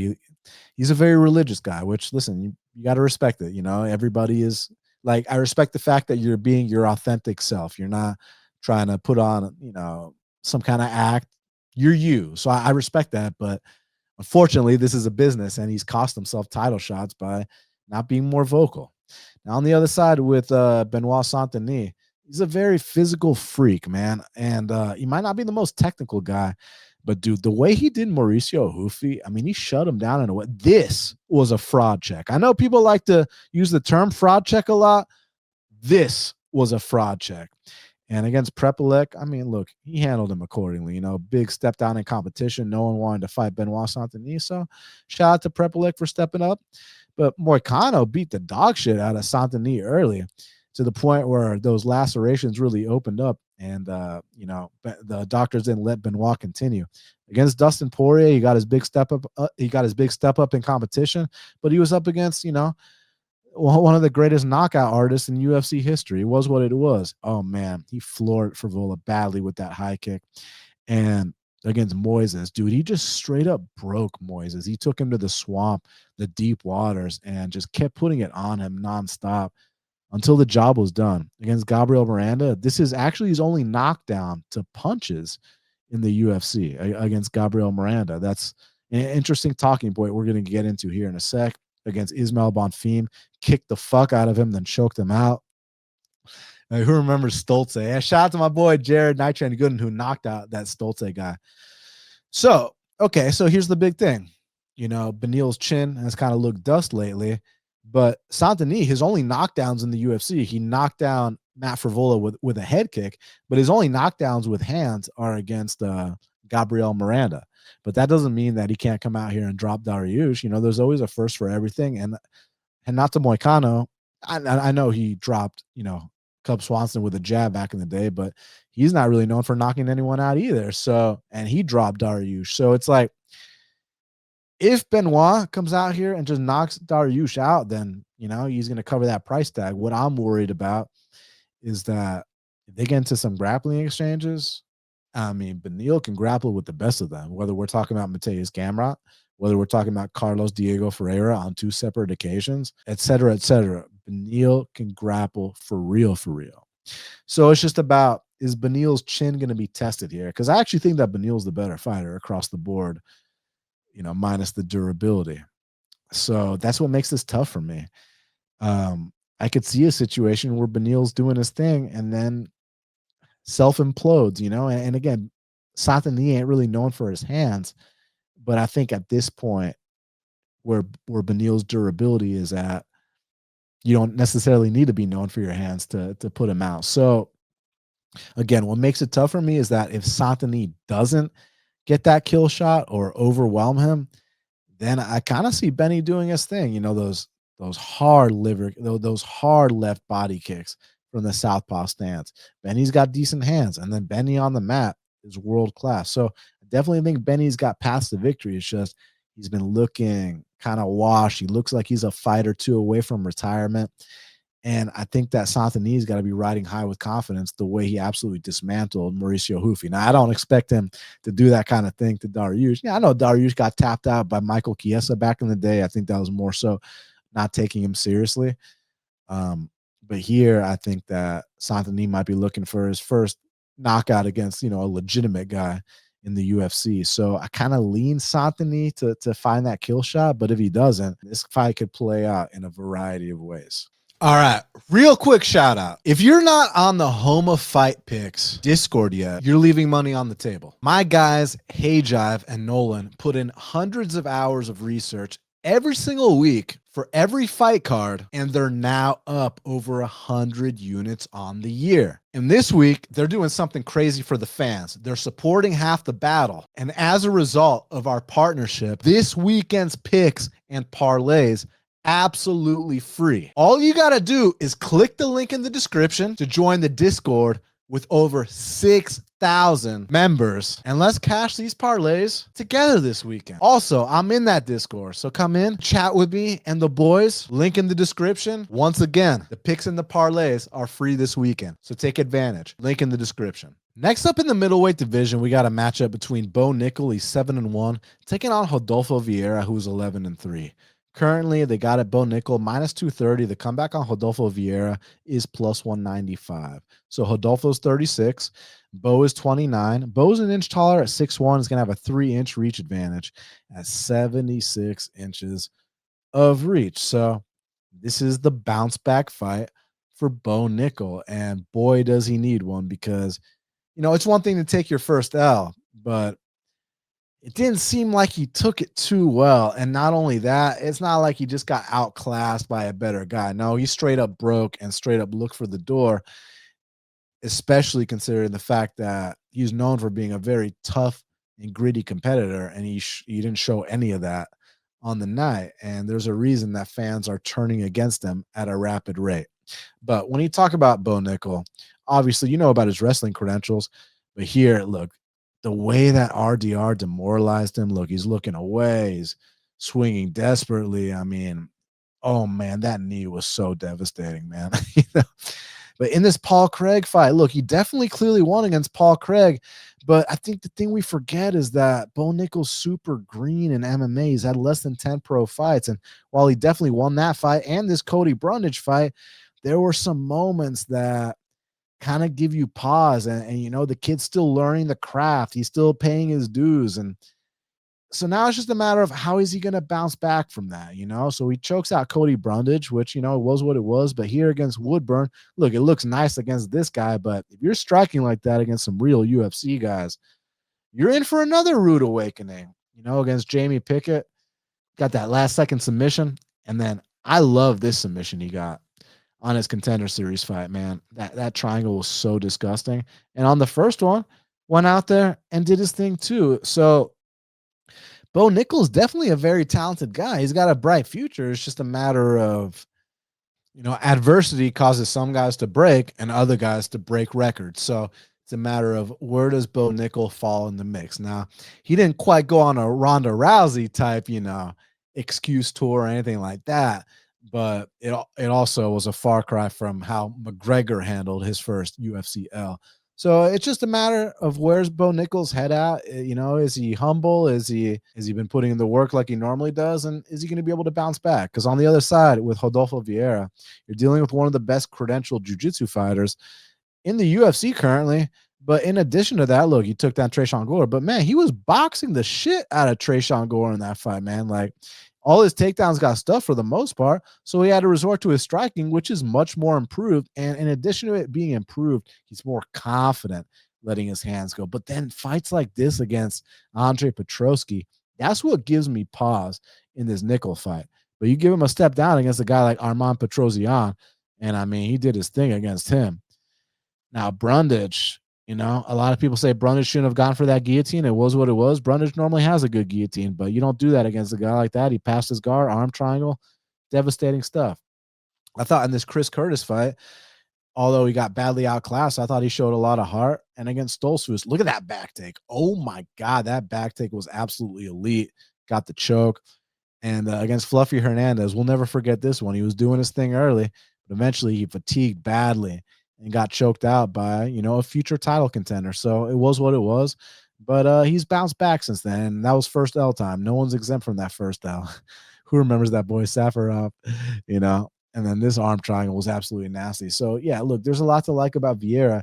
Speaker 1: He's a very religious guy, which, listen, you got to respect it. Everybody is like, I respect the fact that you're being your authentic self. You're not trying to put on, some kind of act. You're you. So I respect that. But unfortunately, this is a business, and he's cost himself title shots by not being more vocal. Now, on the other side with Benoit Saint-Denis, he's a very physical freak, man. And he might not be the most technical guy, but dude, the way he did Mauricio Hufi, I mean, he shut him down in a way. This was a fraud check. I know people like to use the term fraud check a lot. This was a fraud check. And against Prepelec, I mean, look, he handled him accordingly. Big step down in competition. No one wanted to fight Benoit Saint-Denis. So shout out to Prepelec for stepping up. But Moicano beat the dog shit out of Saint-Denis early, to the point where those lacerations really opened up, and the doctors didn't let Benoit continue. Against Dustin Poirier, he got his big step up. He got his big step up in competition, but he was up against one of the greatest knockout artists in UFC history. It was what it was. Oh man, he floored Favola badly with that high kick. And against Moises, dude, he just straight up broke Moises. He took him to the swamp, the deep waters, and just kept putting it on him nonstop until the job was done. Against Gabriel Miranda, this is actually his only knockdown to punches in the UFC against Gabriel Miranda. That's an interesting talking point we're going to get into here in a sec. Against Ismail Bonfim, kicked the fuck out of him, then choked him out. Who remembers Stolze? Yeah, shout out to my boy Jared Nitrain Gooden, who knocked out that Stolze guy. So, okay, so here's the big thing. Beneil's chin has kind of looked dust lately, but Saint-Denis, his only knockdowns in the UFC, he knocked down Matt Favola with a head kick, but his only knockdowns with hands are against Gabriel Miranda. But that doesn't mean that he can't come out here and drop Dariush. There's always a first for everything. And not to Moicano, I know he dropped, Cub Swanson with a jab back in the day, but he's not really known for knocking anyone out either. So, and he dropped Dariush. So it's like, if Benoit comes out here and just knocks Dariush out, then, he's going to cover that price tag. What I'm worried about is that if they get into some grappling exchanges, I mean, Beneil can grapple with the best of them, whether we're talking about Mateus Gamrot, whether we're talking about Carlos Diego Ferreira on 2 separate occasions, et cetera, et cetera. Beneil can grapple for real, for real. So it's just about, is Beneil's chin going to be tested here? Because I actually think that Beneil's the better fighter across the board, minus the durability. So that's what makes this tough for me. I could see a situation where Beneil's doing his thing and then self-implodes, and again, Saint-Denis ain't really known for his hands, but I think at this point where Beneil's durability is at, you don't necessarily need to be known for your hands to put him out. So again, what makes it tough for me is that if Saint-Denis doesn't get that kill shot or overwhelm him, then I kind of see Benny doing his thing. You know, those hard liver, those hard left body kicks from the southpaw stance. Benny's got decent hands, and then Benny on the mat is world class. So I definitely think Benny's got past the victory. It's just he's been looking kind of washed. He looks like he's a fight or two away from retirement. And I think that Santini's got to be riding high with confidence the way he absolutely dismantled Mauricio Hufi. Now, I don't expect him to do that kind of thing to Dariush. Yeah, I know Dariush got tapped out by Michael Chiesa back in the day. I think that was more so not taking him seriously. But here, I think that Santini might be looking for his first knockout against, a legitimate guy in the UFC. So I kind of lean Santini to find that kill shot. But if he doesn't, this fight could play out in a variety of ways. All right, real quick shout out. If you're not on the Home of Fight Picks Discord yet, you're leaving money on the table. My guys, Hayjive and Nolan, put in hundreds of hours of research every single week for every fight card, and they're now up over 100 units on the year. And this week, they're doing something crazy for the fans. They're supporting Half the Battle. And as a result of our partnership, this weekend's picks and parlays absolutely free. All you got to do is click the link in the description to join the Discord with over 6,000 members. And let's cash these parlays together this weekend. Also, I'm in that Discord, so come in, chat with me and the boys. Link in the description. Once again, the picks and the parlays are free this weekend, so take advantage. Link in the description. Next up in the middleweight division, we got a matchup between Bo Nickal, he's 7-1, taking on Rodolfo Vieira, who's 11-3. Currently, they got it Bo Nickal minus 230. The comeback on Rodolfo Vieira is plus 195. So Rodolfo's 36. Bo is 29. Bo's an inch taller at 6'1. Is going to have a 3-inch reach advantage at 76 inches of reach. So this is the bounce back fight for Bo Nickal. And boy, does he need one, because, it's one thing to take your first L, but it didn't seem like he took it too well. And not only that, it's not like he just got outclassed by a better guy. No, he straight up broke and straight up looked for the door, especially considering the fact that he's known for being a very tough and gritty competitor, and he didn't show any of that on the night. And there's a reason that fans are turning against him at a rapid rate. But when you talk about Bo Nickal, obviously you know about his wrestling credentials, but here, look, the way that RDR demoralized him, look, he's looking away, he's swinging desperately. I mean, oh man, that knee was so devastating, man. But in this Paul Craig fight, look, he definitely clearly won against Paul Craig. But I think the thing we forget is that Bo Nickal's super green in MMA. He's had less than 10 pro fights. And while he definitely won that fight and this Cody Brundage fight, there were some moments that kind of give you pause. And the kid's still learning the craft. He's still paying his dues. And so now it's just a matter of how is he going to bounce back from that, So he chokes out Cody Brundage, which, it was what it was. But here against Woodburn, look, it looks nice against this guy. But if you're striking like that against some real UFC guys, you're in for another rude awakening, against Jamie Pickett. Got that last second submission. And then I love this submission he got on his Contender Series fight, man. That triangle was so disgusting. And on the first one, went out there and did his thing too. So Bo Nickal's definitely a very talented guy. He's got a bright future. It's just a matter of, adversity causes some guys to break and other guys to break records. So it's a matter of where does Bo Nickal fall in the mix. Now, he didn't quite go on a Ronda Rousey type, excuse tour or anything like that. But it also was a far cry from how McGregor handled his first UFC L. So it's just a matter of where's Bo Nickal's head at. Is he humble? Has he been putting in the work like he normally does? And is he going to be able to bounce back? Because on the other side, with Rodolfo Vieira, you're dealing with one of the best credentialed jiu-jitsu fighters in the UFC currently. But in addition to that, look, he took down Tresean Gore. But, man, he was boxing the shit out of Tresean Gore in that fight, man. Like, all his takedowns got stuffed for the most part, so he had to resort to his striking, which is much more improved. And in addition to it being improved, he's more confident letting his hands go. But then fights like this against Andre Petroski, that's what gives me pause in this Nickal fight. But you give him a step down against a guy like Armand Petrosian, and, he did his thing against him. Now, Brundage, You know, a lot of people say Brundage shouldn't have gone for that guillotine. It was what it was. Brundage normally has a good guillotine, but you don't do that against a guy like that. He passed his guard, arm triangle, devastating stuff. I thought in this Chris Curtis fight, although he got badly outclassed, I thought he showed a lot of heart. And against Stoltzfus, look at that back take. Oh my God, that back take was absolutely elite. Got the choke. And against Fluffy Hernandez, we'll never forget this one. He was doing his thing early, but eventually he fatigued badly and got choked out by, you know, a future title contender. So it was what it was. But he's bounced back since then. And that was first L time. No one's exempt from that first L. Who remembers that boy Safarov, you know? And then this arm triangle was absolutely nasty. So yeah, look, there's a lot to like about Vieira.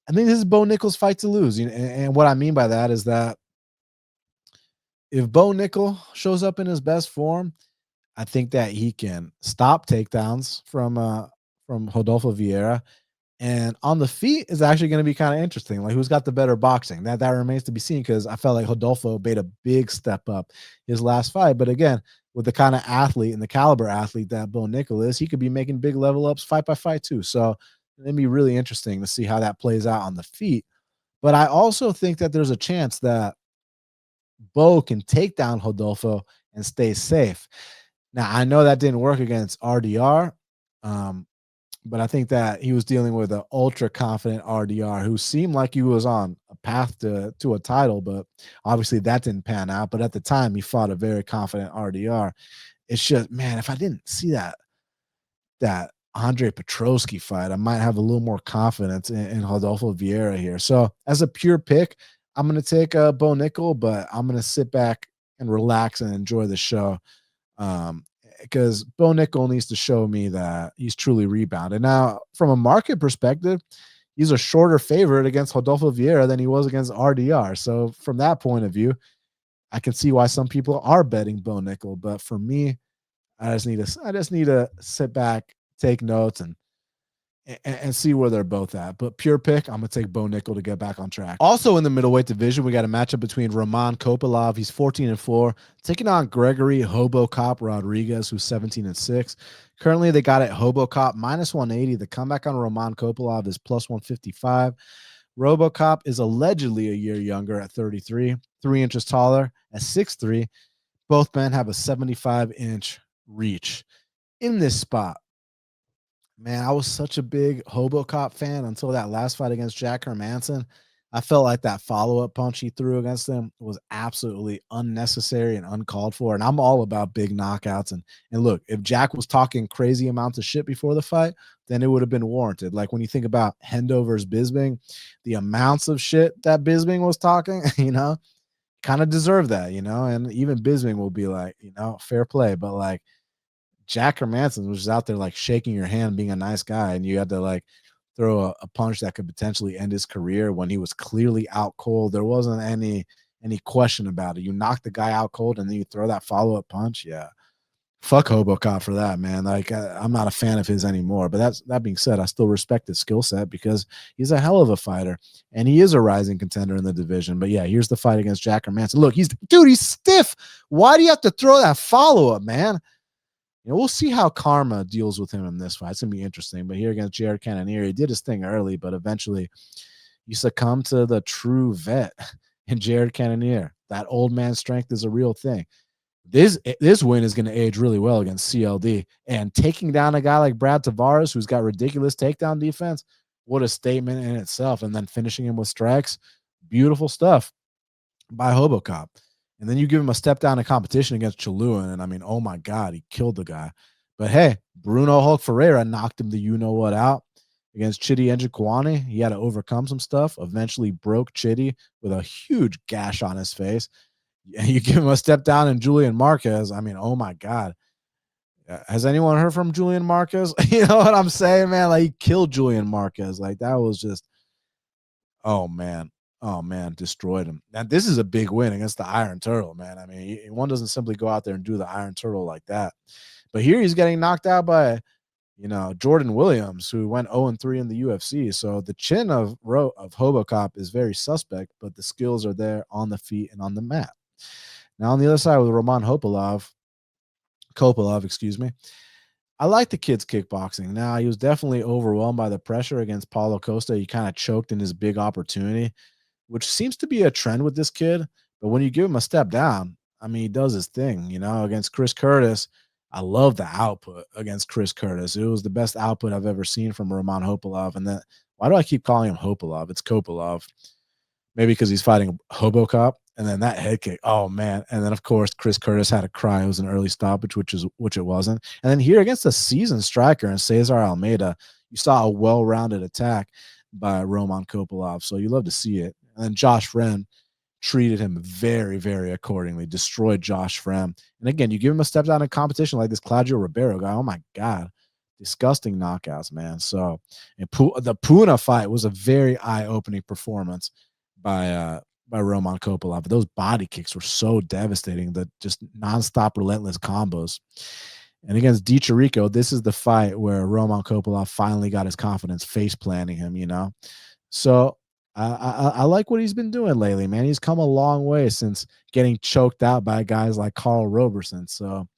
Speaker 1: I think this is Bo Nickal's fight to lose. You know, and what I mean by that is that if Bo Nickal shows up in his best form, I think that he can stop takedowns from Rodolfo Vieira. And on the feet is actually going to be kind of interesting. Like, who's got the better boxing? That remains to be seen, because I felt like Rodolfo made a big step up his last fight. But again, with the kind of athlete and the caliber athlete that Bo Nickal is, he could be making big level ups fight by fight too. So it'd be really interesting to see how that plays out on the feet. But I also think that there's a chance that Bo can take down Rodolfo and stay safe. Now, I know that didn't work against RDR, but I think that he was dealing with an ultra confident RDR who seemed like he was on a path to a title, but obviously that didn't pan out. But at the time, he fought a very confident RDR. It's just, man, if I didn't see that Andre Petroski fight, I might have a little more confidence in Rodolfo Vieira here. So as a pure pick, I'm going to take Bo Nickal, but I'm going to sit back and relax and enjoy the show. Because Bo Nickal needs to show me that he's truly rebounded. Now, from a market perspective, he's a shorter favorite against Rodolfo Vieira than he was against RDR. So from that point of view, I can see why some people are betting Bo Nickal. But for me, I just need to sit back, take notes, and see where they're both at. But pure pick, I'm going to take Bo Nickal to get back on track. Also in the middleweight division, we got a matchup between Roman Kopylov, he's 14-4, taking on Gregory Hobocop Rodrigues, who's 17-6. Currently, they got it Hobocop -180. The comeback on Roman Kopylov is +155. Robocop is allegedly a year younger at 33, 3 inches taller at 6'3". Both men have a 75-inch reach. In this spot, man, I was such a big Hobocop fan until that last fight against Jack Hermanson. I felt like that follow-up punch he threw against him was absolutely unnecessary and uncalled for. And I'm all about big knockouts. And look, if Jack was talking crazy amounts of shit before the fight, then it would have been warranted. Like when you think about Hendo versus Bisping, the amounts of shit that Bisping was talking, you know, kind of deserve that, you know. And even Bisping will be like, you know, fair play. But like, Jack Hermanson was just out there like shaking your hand, being a nice guy, and you had to like throw a punch that could potentially end his career when he was clearly out cold. There wasn't any question about it. You knock the guy out cold and then you throw that follow-up punch. Yeah. Fuck Hobocop for that, man. Like I'm not a fan of his anymore. But that being said, I still respect his skill set because he's a hell of a fighter and he is a rising contender in the division. But yeah, here's the fight against Jack Hermanson. Look, he's stiff. Why do you have to throw that follow-up, man? You know, we'll see how karma deals with him in this fight. It's gonna be interesting. But here against Jared Cannonier, he did his thing early, but eventually you succumb to the true vet in Jared Cannonier. That old man strength is a real thing. This win is going to age really well against CLD. And taking down a guy like Brad Tavares, who's got ridiculous takedown defense, what a statement in itself. And then finishing him with strikes, beautiful stuff by Hobocop. And then you give him a step down in competition against Chalua, and I mean, oh my God, he killed the guy. But hey, Bruno Hulk Ferreira knocked him the you-know-what out against Chidi Njokuani. He had to overcome some stuff, eventually broke Chidi with a huge gash on his face. And you give him a step down in Julian Marquez. I mean, oh my God. Has anyone heard from Julian Marquez? You know what I'm saying, man? Like, he killed Julian Marquez. Like, that was just, oh man. Oh man, destroyed him. And this is a big win against the Iron Turtle, man. I mean, one doesn't simply go out there and do the Iron Turtle like that. But here he's getting knocked out by, you know, Jordan Williams, who went 0-3 in the UFC. So the chin of Hobocop is very suspect, but the skills are there on the feet and on the mat. Now on the other side with Roman Kopylov, excuse me, I like the kid's kickboxing. Now, he was definitely overwhelmed by the pressure against Paulo Costa. He kind of choked in his big opportunity, which seems to be a trend with this kid. But when you give him a step down, I mean, he does his thing, against Chris Curtis. I love the output against Chris Curtis. It was the best output I've ever seen from Roman Kopylov. And then why do I keep calling him Kopylov? It's Kopylov. Maybe because he's fighting Hobocop, and then that head kick. Oh man! And then of course Chris Curtis had a cry. It was an early stoppage, which it wasn't. And then here against a seasoned striker and Cesar Almeida, you saw a well-rounded attack by Roman Kopylov. So you love to see it. And then Josh Friend treated him very, very accordingly. Destroyed Josh Friend. And again, you give him a step down in competition like this Claudio Ribeiro guy. Oh my god! Disgusting knockouts, man. So the Puna fight was a very eye-opening performance by Roman Kopylov. Those body kicks were so devastating, that just nonstop relentless combos. And against DiChirico, this is the fight where Roman Kopylov finally got his confidence face planting him. So I like what he's been doing lately, man. He's come a long way since getting choked out by guys like Carl Roberson. So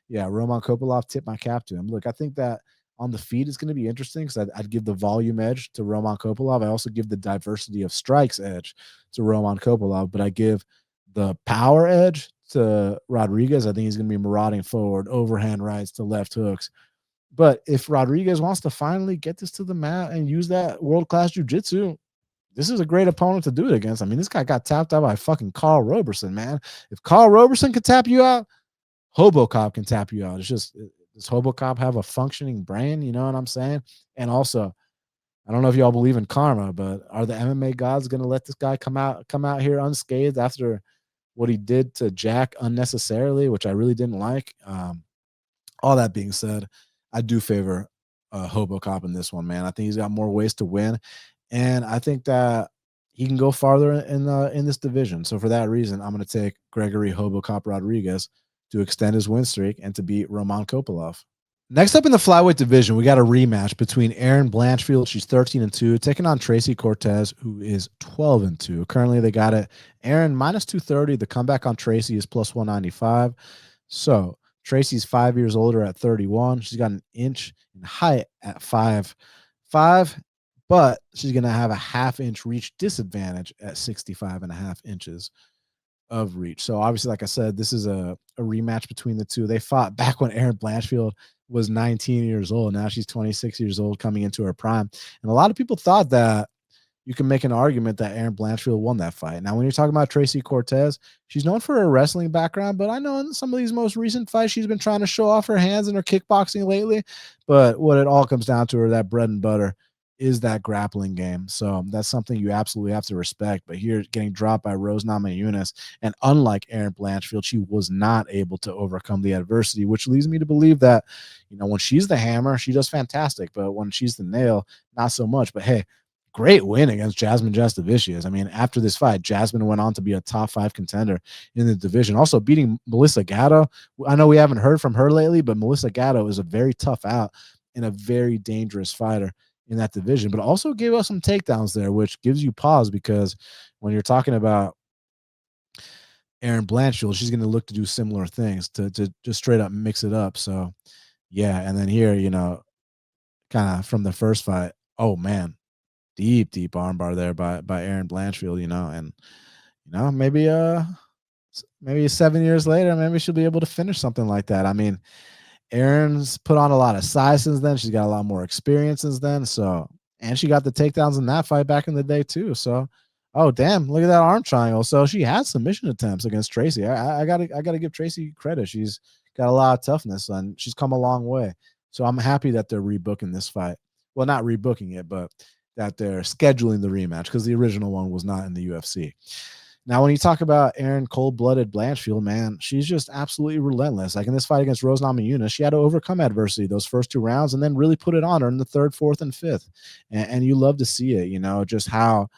Speaker 1: yeah, Roman Kopylov, tip my cap to him. Look, I think that on the feet it's going to be interesting because I'd give the volume edge to Roman Kopylov. I also give the diversity of strikes edge to Roman Kopylov, but I give the power edge to Rodrigues. I think he's going to be marauding forward, overhand rights to left hooks. But if Rodrigues wants to finally get this to the mat and use that world-class jiu-jitsu, this is a great opponent to do it against. I mean, this guy got tapped out by fucking Carl Roberson, man. If Carl Roberson could tap you out, Hobocop can tap you out. It's just, does Hobocop have a functioning brain? You know what I'm saying? And also, I don't know if y'all believe in karma, but are the MMA gods going to let this guy come out here unscathed after what he did to Jack unnecessarily, which I really didn't like? All that being said, I do favor Hobocop in this one, man. I think he's got more ways to win, and I think that he can go farther in this division. So for that reason, I'm going to take Gregory Hobocop Rodrigues to extend his win streak and to beat Roman Kopylov. Next up in the flyweight division, we got a rematch between Erin Blanchfield, she's 13-2, taking on Tracy Cortez, who is 12-2. Currently, they got it Erin minus 230. The comeback on Tracy is plus 195. So Tracy's 5 years older at 31. She's got an inch in height at 5'5", but she's going to have a half-inch reach disadvantage at 65.5 inches of reach. So obviously, like I said, this is a rematch between the two. They fought back when Erin Blanchfield was 19 years old. Now she's 26 years old, coming into her prime. And a lot of people thought that you can make an argument that Erin Blanchfield won that fight. Now, when you're talking about Tracy Cortez, she's known for her wrestling background, but I know in some of these most recent fights, she's been trying to show off her hands in her kickboxing lately. But what it all comes down to, her that bread and butter, is that grappling game. So that's something you absolutely have to respect. But here, getting dropped by Rose Namajunas, and unlike Erin Blanchfield, she was not able to overcome the adversity, which leads me to believe that, when she's the hammer, she does fantastic. But when she's the nail, not so much. But hey, great win against Jasmine Jastovicius. I mean, after this fight, Jasmine went on to be a top 5 contender in the division. Also beating Melissa Gatto. I know we haven't heard from her lately, but Melissa Gatto is a very tough out and a very dangerous fighter in that division, but also gave us some takedowns there, which gives you pause, because when you're talking about Erin Blanchfield, she's going to look to do similar things to just straight up mix it up. So yeah. And then here, kind of from the first fight, oh man, deep armbar there by Erin Blanchfield, and maybe 7 years later, maybe she'll be able to finish something like that. I mean, Erin's put on a lot of size since then. She's got a lot more experience since then. So, and she got the takedowns in that fight back in the day too. So, oh damn, look at that arm triangle. So she had submission attempts against Tracy. I gotta give Tracy credit. She's got a lot of toughness and she's come a long way. So I'm happy that they're rebooking this fight. Well, not rebooking it, but that they're scheduling the rematch, because the original one was not in the UFC. Now, when you talk about Erin cold-blooded Blanchfield, man, she's just absolutely relentless. Like in this fight against Rose Namajunas, she had to overcome adversity those first 2 rounds and then really put it on her in the 3rd, 4th, and 5th. And you love to see it, just how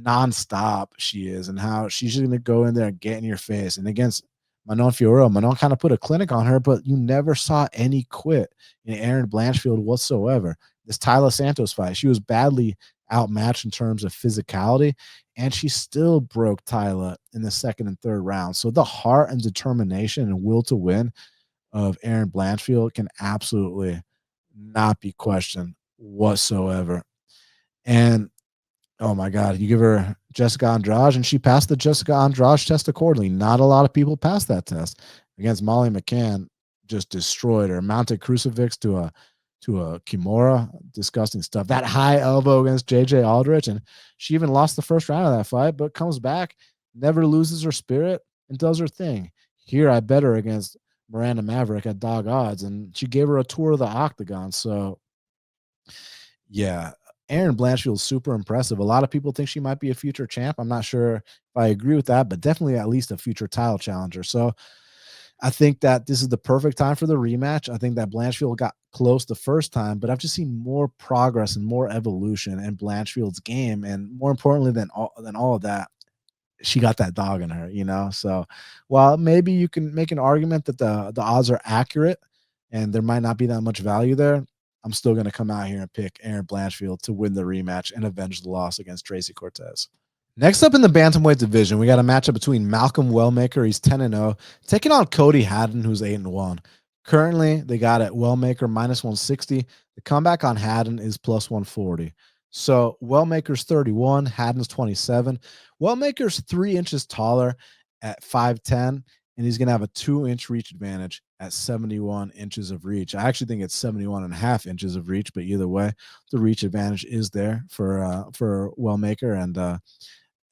Speaker 1: nonstop she is and how she's just going to go in there and get in your face. And against Manon Fiorello, Manon kind of put a clinic on her, but you never saw any quit in Erin Blanchfield whatsoever. This Tyler Santos fight, she was badly outmatched in terms of physicality, and she still broke Tyler in the 2nd and 3rd round. So the heart and determination and will to win of Erin Blanchfield can absolutely not be questioned whatsoever. And oh my God, you give her Jessica Andrade, and she passed the Jessica Andrade test accordingly. Not a lot of people passed that test. Against Molly McCann, just destroyed her. Mounted crucifix to a Kimura, disgusting stuff. That high elbow against JJ Aldrich, and she even lost the first round of that fight, but comes back, never loses her spirit, and does her thing. Here, I bet her against Miranda Maverick at dog odds, and she gave her a tour of the octagon. So, yeah, Erin Blanchfield's super impressive. A lot of people think she might be a future champ. I'm not sure if I agree with that, but definitely at least a future title challenger. So I think that this is the perfect time for the rematch. I think that Blanchfield got close the first time, but I've just seen more progress and more evolution in Blanchfield's game. And more importantly than all of that, she got that dog in her, you know? So while maybe you can make an argument that the odds are accurate and there might not be that much value there, I'm still going to come out here and pick Erin Blanchfield to win the rematch and avenge the loss against Tracy Cortez. Next up in the bantamweight division, we got a matchup between Malcolm Wellmaker, he's 10-0, taking on Cody Haddon, who's 8-1. Currently, they got at Wellmaker -160. The comeback on Haddon is +140. So Wellmaker's 31, Haddon's 27. Wellmaker's 3 inches taller at 5'10, and he's going to have a 2-inch reach advantage at 71 inches of reach. I actually think it's 71.5 inches of reach, but either way, the reach advantage is there for Wellmaker, and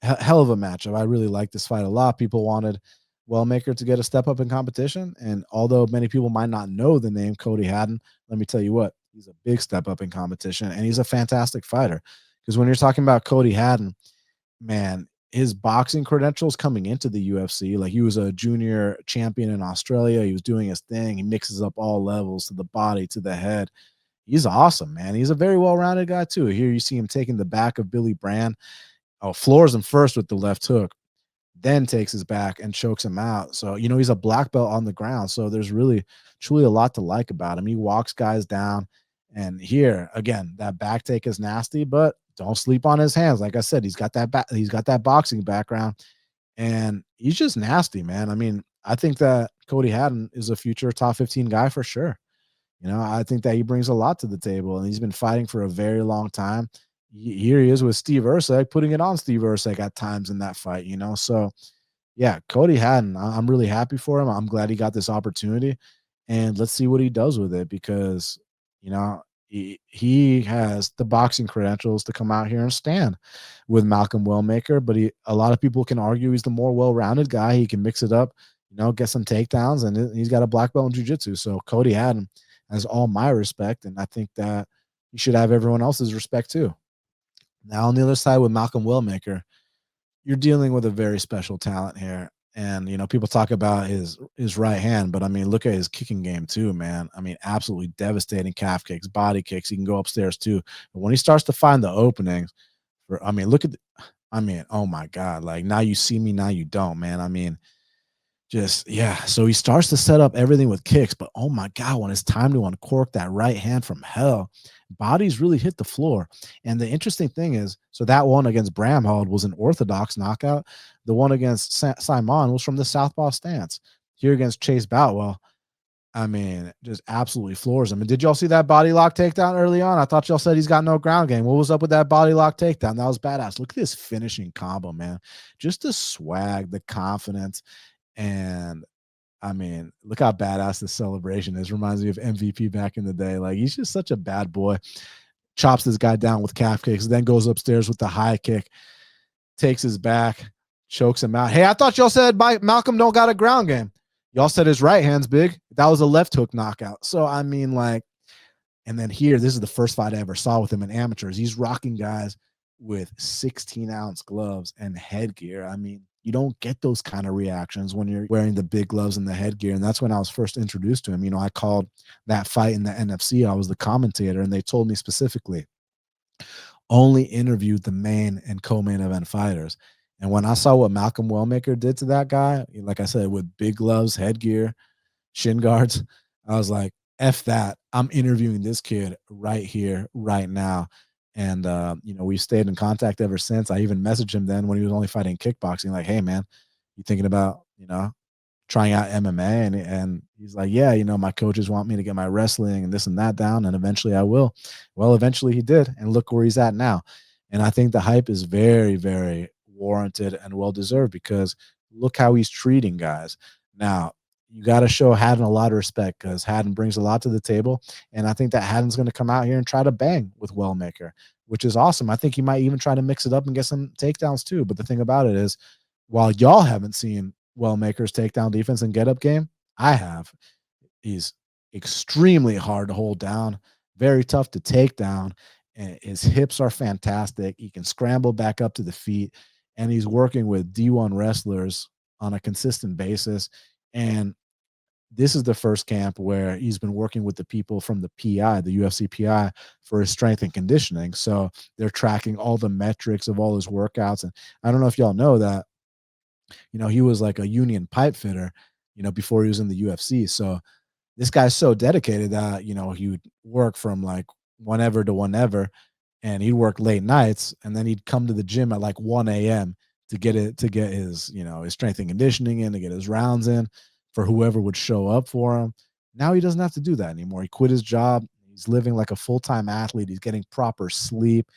Speaker 1: hell of a matchup. I really like this fight a lot. People wanted Wellmaker to get a step up in competition, and although many people might not know the name Cody Haddon, let me tell you what, he's a big step up in competition, and he's a fantastic fighter. Because when you're talking about Cody Haddon, man, his boxing credentials coming into the UFC, like he was a junior champion in Australia, he was doing his thing, he mixes up all levels to the body, to the head. He's awesome, man. He's a very well-rounded guy too. Here you see him taking the back of Billy Brand. Oh, floors him first with the left hook, then takes his back and chokes him out. So, you know, he's a black belt on the ground. So there's really, truly a lot to like about him. He walks guys down. And here, again, that back take is nasty, but don't sleep on his hands. Like I said, he's got that boxing background, and he's just nasty, man. I mean, I think that Cody Haddon is a future top 15 guy for sure. You know, I think that he brings a lot to the table, and he's been fighting for a very long time. Here he is with Steve Erceg, putting it on Steve Erceg at times in that fight, you know? So, yeah, Cody Haddon, I'm really happy for him. I'm glad he got this opportunity, and let's see what he does with it because, you know, he has the boxing credentials to come out here and stand with Malcolm Wellmaker, but a lot of people can argue he's the more well-rounded guy. He can mix it up, you know, get some takedowns, and he's got a black belt in jiu-jitsu. So Cody Haddon has all my respect, and I think that he should have everyone else's respect too. Now on the other side with Malcolm Wellmaker, you're dealing with a very special talent here. And you know, people talk about his right hand, but I mean, look at his kicking game too, man. I mean, absolutely devastating calf kicks, body kicks. He can go upstairs too. But when he starts to find the openings, I mean, oh my God, like now you see me, now you don't, man. I mean, just, yeah. So he starts to set up everything with kicks, but oh my God, when it's time to uncork that right hand from hell, bodies really hit the floor. And the interesting thing is, so that one against Bramhold was an orthodox knockout. The one against Simon was from the southpaw stance. Here against Chase Boutwell, I mean, just absolutely floors him. And did y'all see that body lock takedown early on? I thought y'all said he's got no ground game. What was up with that body lock takedown? That was badass. Look at this finishing combo, man. Just the swag, the confidence. And I mean, look how badass this celebration is. Reminds me of MVP back in the day. Like, he's just such a bad boy. Chops this guy down with calf kicks, then goes upstairs with the high kick, takes his back, chokes him out. Hey, I thought y'all said Malcolm don't got a ground game. Y'all said his right hand's big. That was a left hook knockout. So, I mean, like, and then here, this is the first fight I ever saw with him in amateurs. He's rocking guys with 16-ounce gloves and headgear. I mean, you don't get those kind of reactions when you're wearing the big gloves and the headgear. And that's when I was first introduced to him. You know, I called that fight in the NFC. I was the commentator, and they told me specifically, only interviewed the main and co-main event fighters. And when I saw what Malcolm Wellmaker did to that guy, like I said, with big gloves, headgear, shin guards, I was like, F that. I'm interviewing this kid right here, right now. And, you know, we stayed in contact ever since. I even messaged him then when he was only fighting kickboxing, like, hey, man, you thinking about, you know, trying out MMA, and he's like, yeah, my coaches want me to get my wrestling and this and that down, and eventually I will. Well, eventually he did, and look where he's at now. And I think the hype is very, very warranted and well deserved, because look how he's treating guys. Now, you got to show Haddon a lot of respect, because Haddon brings a lot to the table. And I think that Haddon's going to come out here and try to bang with Wellmaker, which is awesome. I think he might even try to mix it up and get some takedowns too. But the thing about it is, while y'all haven't seen Wellmaker's takedown defense and get up game, I have. He's extremely hard to hold down, very tough to take down. And his hips are fantastic. He can scramble back up to the feet, and he's working with D1 wrestlers on a consistent basis. And this is the first camp where he's been working with the people from the PI, the UFC PI, for his strength and conditioning. So they're tracking all the metrics of all his workouts. And I don't know if y'all know that, he was like a union pipe fitter, before he was in the UFC. So this guy's so dedicated that, he would work from like whenever to whenever, and he'd work late nights, and then he'd come to the gym at like 1 a.m. to get his, his strength and conditioning in, to get his rounds in for whoever would show up for him. Now he doesn't have to do that anymore. He quit his job. He's living like a full-time athlete. He's getting proper sleep.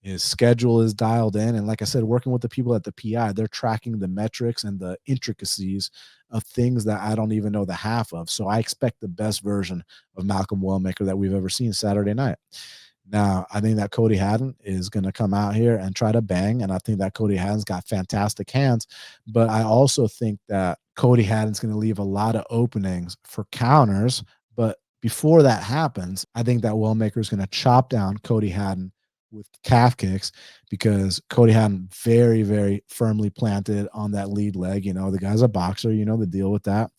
Speaker 1: His schedule is dialed in. And like I said, working with the people at the PI, they're tracking the metrics and the intricacies of things that I don't even know the half of. So I expect the best version of Malcolm Wellmaker that we've ever seen Saturday night. Now, I think that Cody Haddon is going to come out here and try to bang, and I think that Cody Haddon's got fantastic hands, but I also think that Cody Haddon's going to leave a lot of openings for counters. But before that happens, I think that Wellmaker is going to chop down Cody Haddon with calf kicks, because Cody Haddon very, very firmly planted on that lead leg. The guy's a boxer, the deal with that.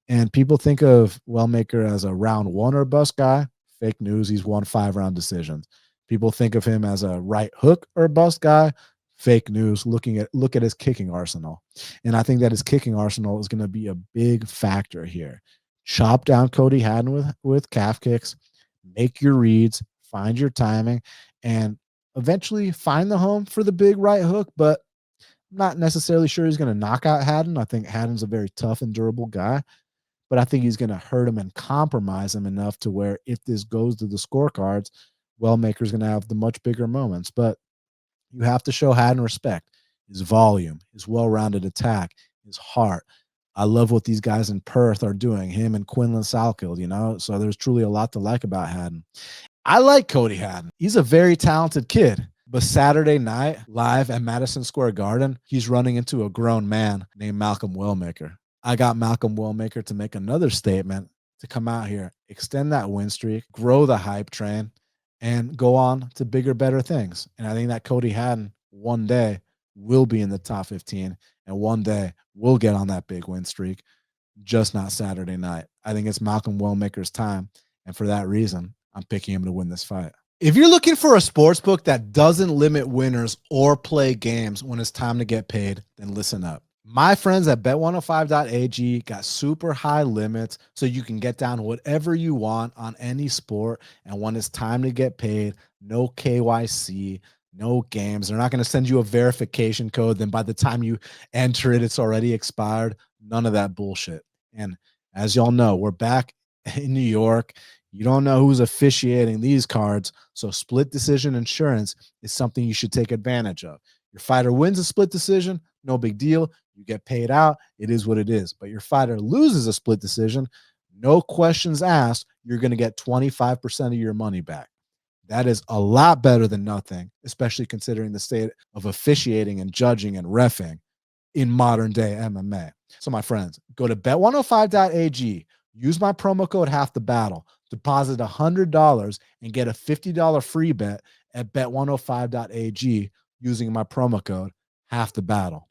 Speaker 1: And people think of Wellmaker as a round one or bust guy. Fake news. He's won 5-round decisions. People think of him as a right hook or bust guy. Fake news. Look at his kicking arsenal. And I think that his kicking arsenal is going to be a big factor here. Chop down Cody Haddon with calf kicks, make your reads, find your timing, and eventually find the home for the big right hook. But I'm not necessarily sure he's going to knock out Haddon. I think Haddon's a very tough and durable guy, but I think he's going to hurt him and compromise him enough to where if this goes to the scorecards, Wellmaker's going to have the much bigger moments. But you have to show Haddon respect, his volume, his well-rounded attack, his heart. I love what these guys in Perth are doing, him and Quinlan Salkild, so there's truly a lot to like about Haddon. I like Cody Haddon. He's a very talented kid. But Saturday night, live at Madison Square Garden, he's running into a grown man named Malcolm Wellmaker. I got Malcolm Wellmaker to make another statement, to come out here, extend that win streak, grow the hype train, and go on to bigger, better things. And I think that Cody Haddon one day will be in the top 15, and one day will get on that big win streak, just not Saturday night. I think it's Malcolm Wellmaker's time. And for that reason, I'm picking him to win this fight. If you're looking for a sports book that doesn't limit winners or play games when it's time to get paid, then listen up. My friends at bet105.ag got super high limits, so you can get down whatever you want on any sport. And when it's time to get paid, no KYC, no games. They're not going to send you a verification code. Then by the time you enter it, it's already expired. None of that bullshit. And as y'all know, we're back in New York. You don't know who's officiating these cards, so split decision insurance is something you should take advantage of. Your fighter wins a split decision, no big deal. You get paid out. It is what it is. But your fighter loses a split decision, no questions asked. You're going to get 25% of your money back. That is a lot better than nothing, especially considering the state of officiating and judging and reffing in modern day MMA. So my friends, go to bet105.ag, use my promo code HalfTheBattle, deposit $100 and get a $50 free bet at bet105.ag using my promo code HalfTheBattle.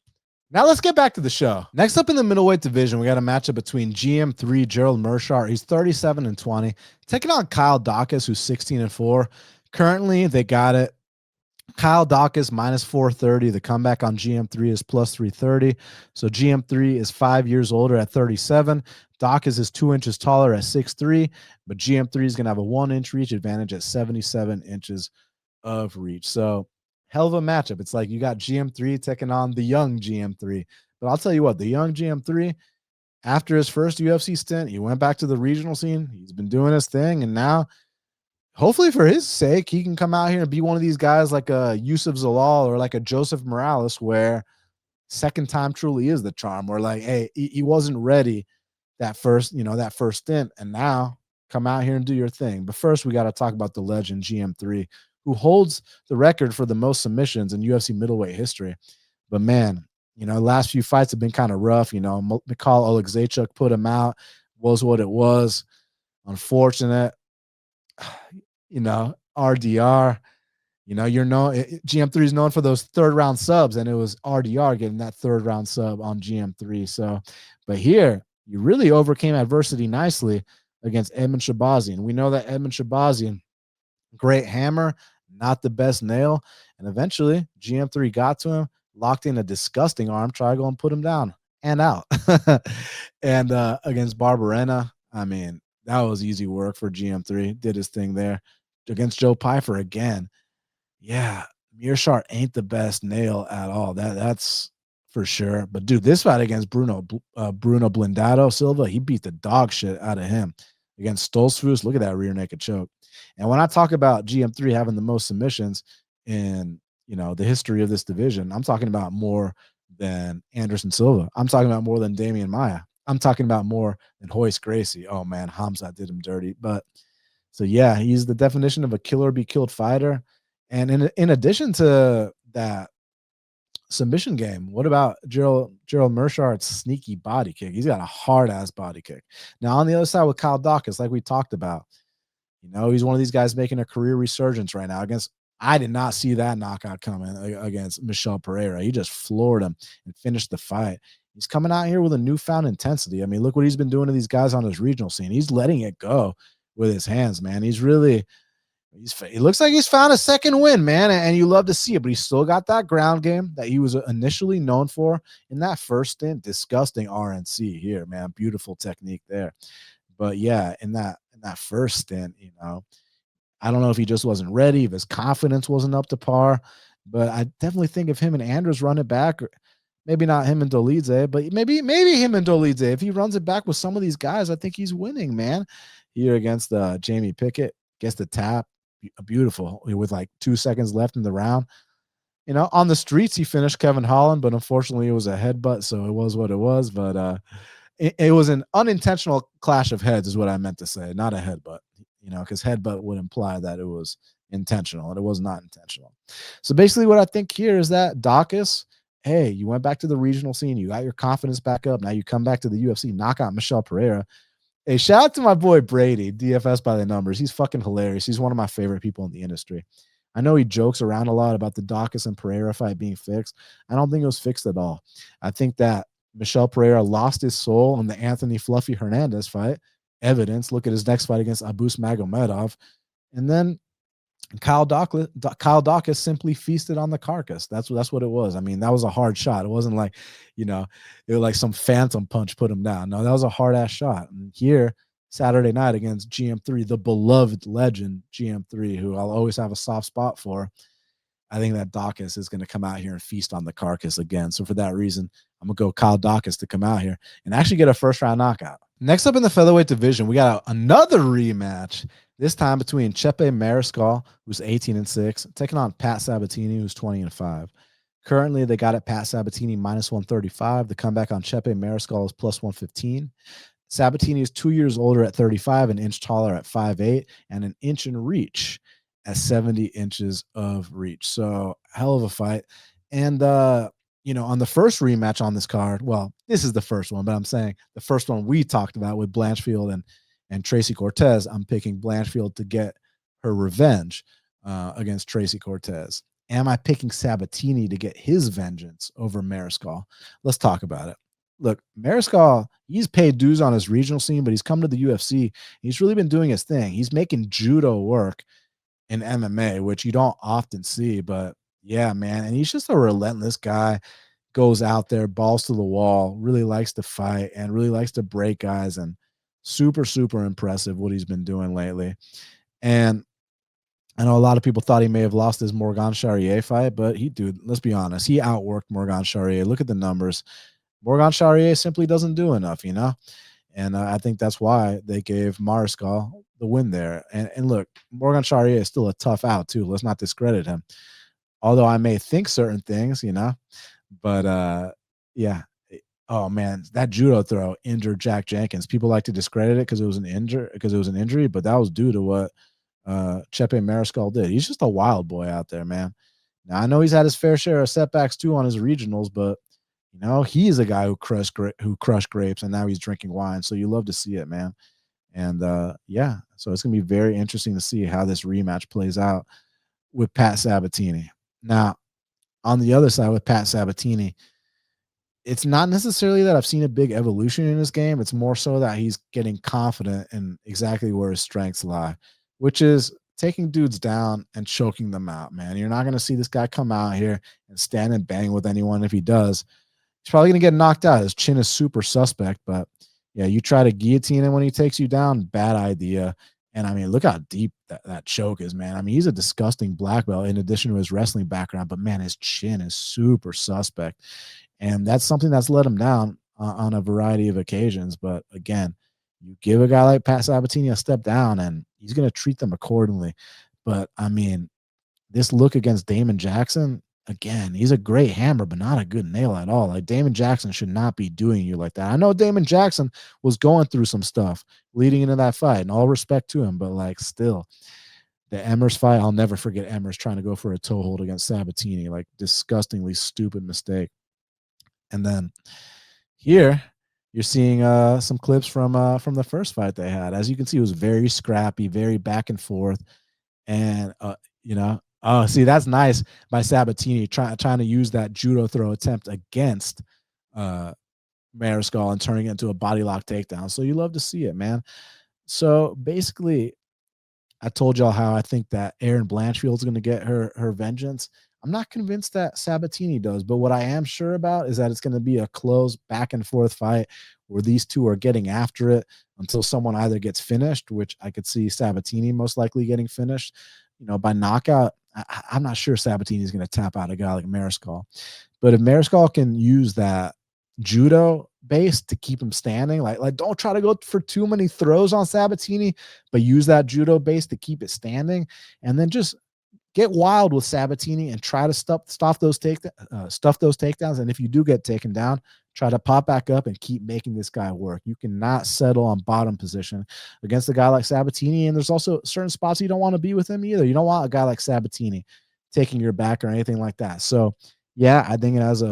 Speaker 1: Now let's get back to the show. Next up in the middleweight division, we got a matchup between GM3 Gerald Meerschaert. He's 37-20, taking on Kyle Daukaus, who's 16-4. Currently, they got it. Kyle Daukaus minus 430. The comeback on GM3 is plus 330. So GM3 is 5 years older at 37. Daukaus is 2 inches taller at 6'3", but GM3 is going to have a 1-inch reach advantage at 77 inches of reach. So hell of a matchup. It's like you got GM3 taking on the young GM3. But I'll tell you what, the young GM3, after his first UFC stint, he went back to the regional scene. He's been doing his thing, and now, hopefully for his sake, he can come out here and be one of these guys like a Yusuf Zalal or like a Joseph Morales, where second time truly is the charm. Where like, hey, he wasn't ready that first stint, and now come out here and do your thing. But first, we got to talk about the legend GM3, who holds the record for the most submissions in UFC middleweight history. But man, last few fights have been kind of rough. Nickal Alexeychuk put him out, was what it was. Unfortunate. RDR. GM3 is known for those third round subs, and it was RDR getting that third round sub on GM3. So, but here you really overcame adversity nicely against Edmund Shabazian. We know that Edmund Shabazian, great hammer, not the best nail, and eventually GM3 got to him, locked in a disgusting arm triangle, and put him down and out. And against Barberena, I mean, that was easy work for GM3. Did his thing there. Against Joe Pyfer again. Yeah, Meerschaert ain't the best nail at all. That's for sure. But dude, this fight against Bruno Blindado Silva, he beat the dog shit out of him. Against Stoltzfus, look at that rear naked choke. And when I talk about GM3 having the most submissions in the history of this division, I'm talking about more than Anderson Silva. I'm talking about more than Damian Maia. I'm talking about more than Royce Gracie. Oh man, Hamzat did him dirty. But so yeah, he's the definition of a kill or be killed fighter. And in addition to that submission game, what about Gerald Meerschaert's sneaky body kick? He's got a hard ass body kick. Now on the other side with Kyle Daukaus, like we talked about, he's one of these guys making a career resurgence right now. I did not see that knockout coming against Michel Pereira. He just floored him and finished the fight. He's coming out here with a newfound intensity. I mean, look what he's been doing to these guys on his regional scene. He's letting it go with his hands, man. He looks like he's found a second win, man, and you love to see it. But he's still got that ground game that he was initially known for in that first stint. Disgusting RNC here, man. Beautiful technique there. But yeah, in that first stint, I don't know if he just wasn't ready, if his confidence wasn't up to par. But I definitely think if him and Andrews run it back, or maybe not him and Dolidze, but maybe him and Dolidze, if he runs it back with some of these guys, I think he's winning, man. Here against Jamie Pickett, gets the tap. Beautiful with like 2 seconds left in the round. On the streets, he finished Kevin Holland, but unfortunately it was a headbutt, so it was what it was. But it was an unintentional clash of heads is what I meant to say, not a headbutt, because headbutt would imply that it was intentional, and it was not intentional. So basically what I think here is that Daukaus, hey, you went back to the regional scene, you got your confidence back up, now you come back to the UFC, knock out Michel Pereira. Hey, shout out to my boy Brady, DFS by the numbers. He's fucking hilarious. He's one of my favorite people in the industry. I know he jokes around a lot about the Daukaus and Pereira fight being fixed. I don't think it was fixed at all. I think that Michel Pereira lost his soul in the Anthony Fluffy Hernandez fight. Evidence. Look at his next fight against Abus Magomedov. And then Kyle Daukaus simply feasted on the carcass. That's what it was. I mean, that was a hard shot. It wasn't like, it was like some phantom punch put him down. No, that was a hard ass shot. And here, Saturday night against GM3, the beloved legend GM3, who I'll always have a soft spot for, I think that Daukaus is going to come out here and feast on the carcass again. So for that reason, I'm going to go Kyle Daukaus to come out here and actually get a first round knockout. Next up in the featherweight division, we got another rematch. This time between Chepe Mariscal, who's 18-6, taking on Pat Sabatini, who's 20-5. Currently, they got it Pat Sabatini -135. The comeback on Chepe Mariscal is +115. Sabatini is 2 years older at 35, an inch taller at 5'8", and an inch in reach at 70 inches of reach. So, hell of a fight. And, on the first rematch on this card, well, this is the first one, but I'm saying the first one we talked about with Blanchfield and Tracy Cortez, I'm picking Blanchfield to get her revenge against Tracy Cortez. Am I picking Sabatini to get his vengeance over Mariscal? Let's talk about it. Look, Mariscal, he's paid dues on his regional scene, but he's come to the UFC. He's really been doing his thing. He's making judo work in MMA, which you don't often see, but yeah, man. And he's just a relentless guy, goes out there, balls to the wall, really likes to fight and really likes to break guys, and super, super impressive what he's been doing lately. And I know a lot of people thought he may have lost his Morgan Charrier fight, but dude, let's be honest, he outworked Morgan Charrier. Look at the numbers. Morgan Charrier simply doesn't do enough, you know? And I think that's why they gave Mariscal the win there. And look, Morgan Charrier is still a tough out, too. Let's not discredit him. Although I may think certain things, you know? But yeah. Oh man, that judo throw injured Jack Jenkins. People like to discredit it because it was an injury, but that was due to what Chepe Mariscal did. He's just a wild boy out there, man. Now I know he's had his fair share of setbacks too on his regionals, but you know he's a guy who crushed grapes, and now he's drinking wine. So you love to see it, man. And yeah, so it's gonna be very interesting to see how this rematch plays out with Pat Sabatini. Now on the other side with Pat Sabatini, it's not necessarily that I've seen a big evolution in his game. It's more so that he's getting confident in exactly where his strengths lie, which is taking dudes down and choking them out, man. You're not going to see this guy come out here and stand and bang with anyone. If he does, he's probably going to get knocked out. His chin is super suspect, but yeah, you try to guillotine him when he takes you down, bad idea. And I mean, look how deep that choke is, man. I mean, he's a disgusting black belt in addition to his wrestling background, but man, his chin is super suspect. And that's something that's let him down on a variety of occasions. But again, you give a guy like Pat Sabatini a step down, and he's going to treat them accordingly. But I mean, this look against Damon Jackson, again, he's a great hammer, but not a good nail at all. Like Damon Jackson should not be doing you like that. I know Damon Jackson was going through some stuff leading into that fight, and all respect to him, but like still, the Emmers fight, I'll never forget Emmers trying to go for a toe hold against Sabatini, like disgustingly stupid mistake. And then here you're seeing some clips from the first fight they had. As you can see, it was very scrappy, very back and forth. And you know, oh, see, that's nice by Sabatini trying to use that judo throw attempt against uh Mariscal and turning it into a body lock takedown. So you love to see it, man. So basically, I told y'all how I think that Erin Blanchfield is going to get her vengeance. I'm not convinced that Sabatini does, but what I am sure about is that it's going to be a close back and forth fight where these two are getting after it until someone either gets finished, which I could see Sabatini most likely getting finished, you know, by knockout. I'm not sure Sabatini is going to tap out a guy like Mariscal, but if Mariscal can use that judo base to keep him standing, like don't try to go for too many throws on Sabatini, but use that judo base to keep it standing, and then just get wild with Sabatini and try to stuff those takedowns. And if you do get taken down, try to pop back up and keep making this guy work. You cannot settle on bottom position against a guy like Sabatini. And there's also certain spots you don't want to be with him either. You don't want a guy like Sabatini taking your back or anything like that. So yeah, I think it has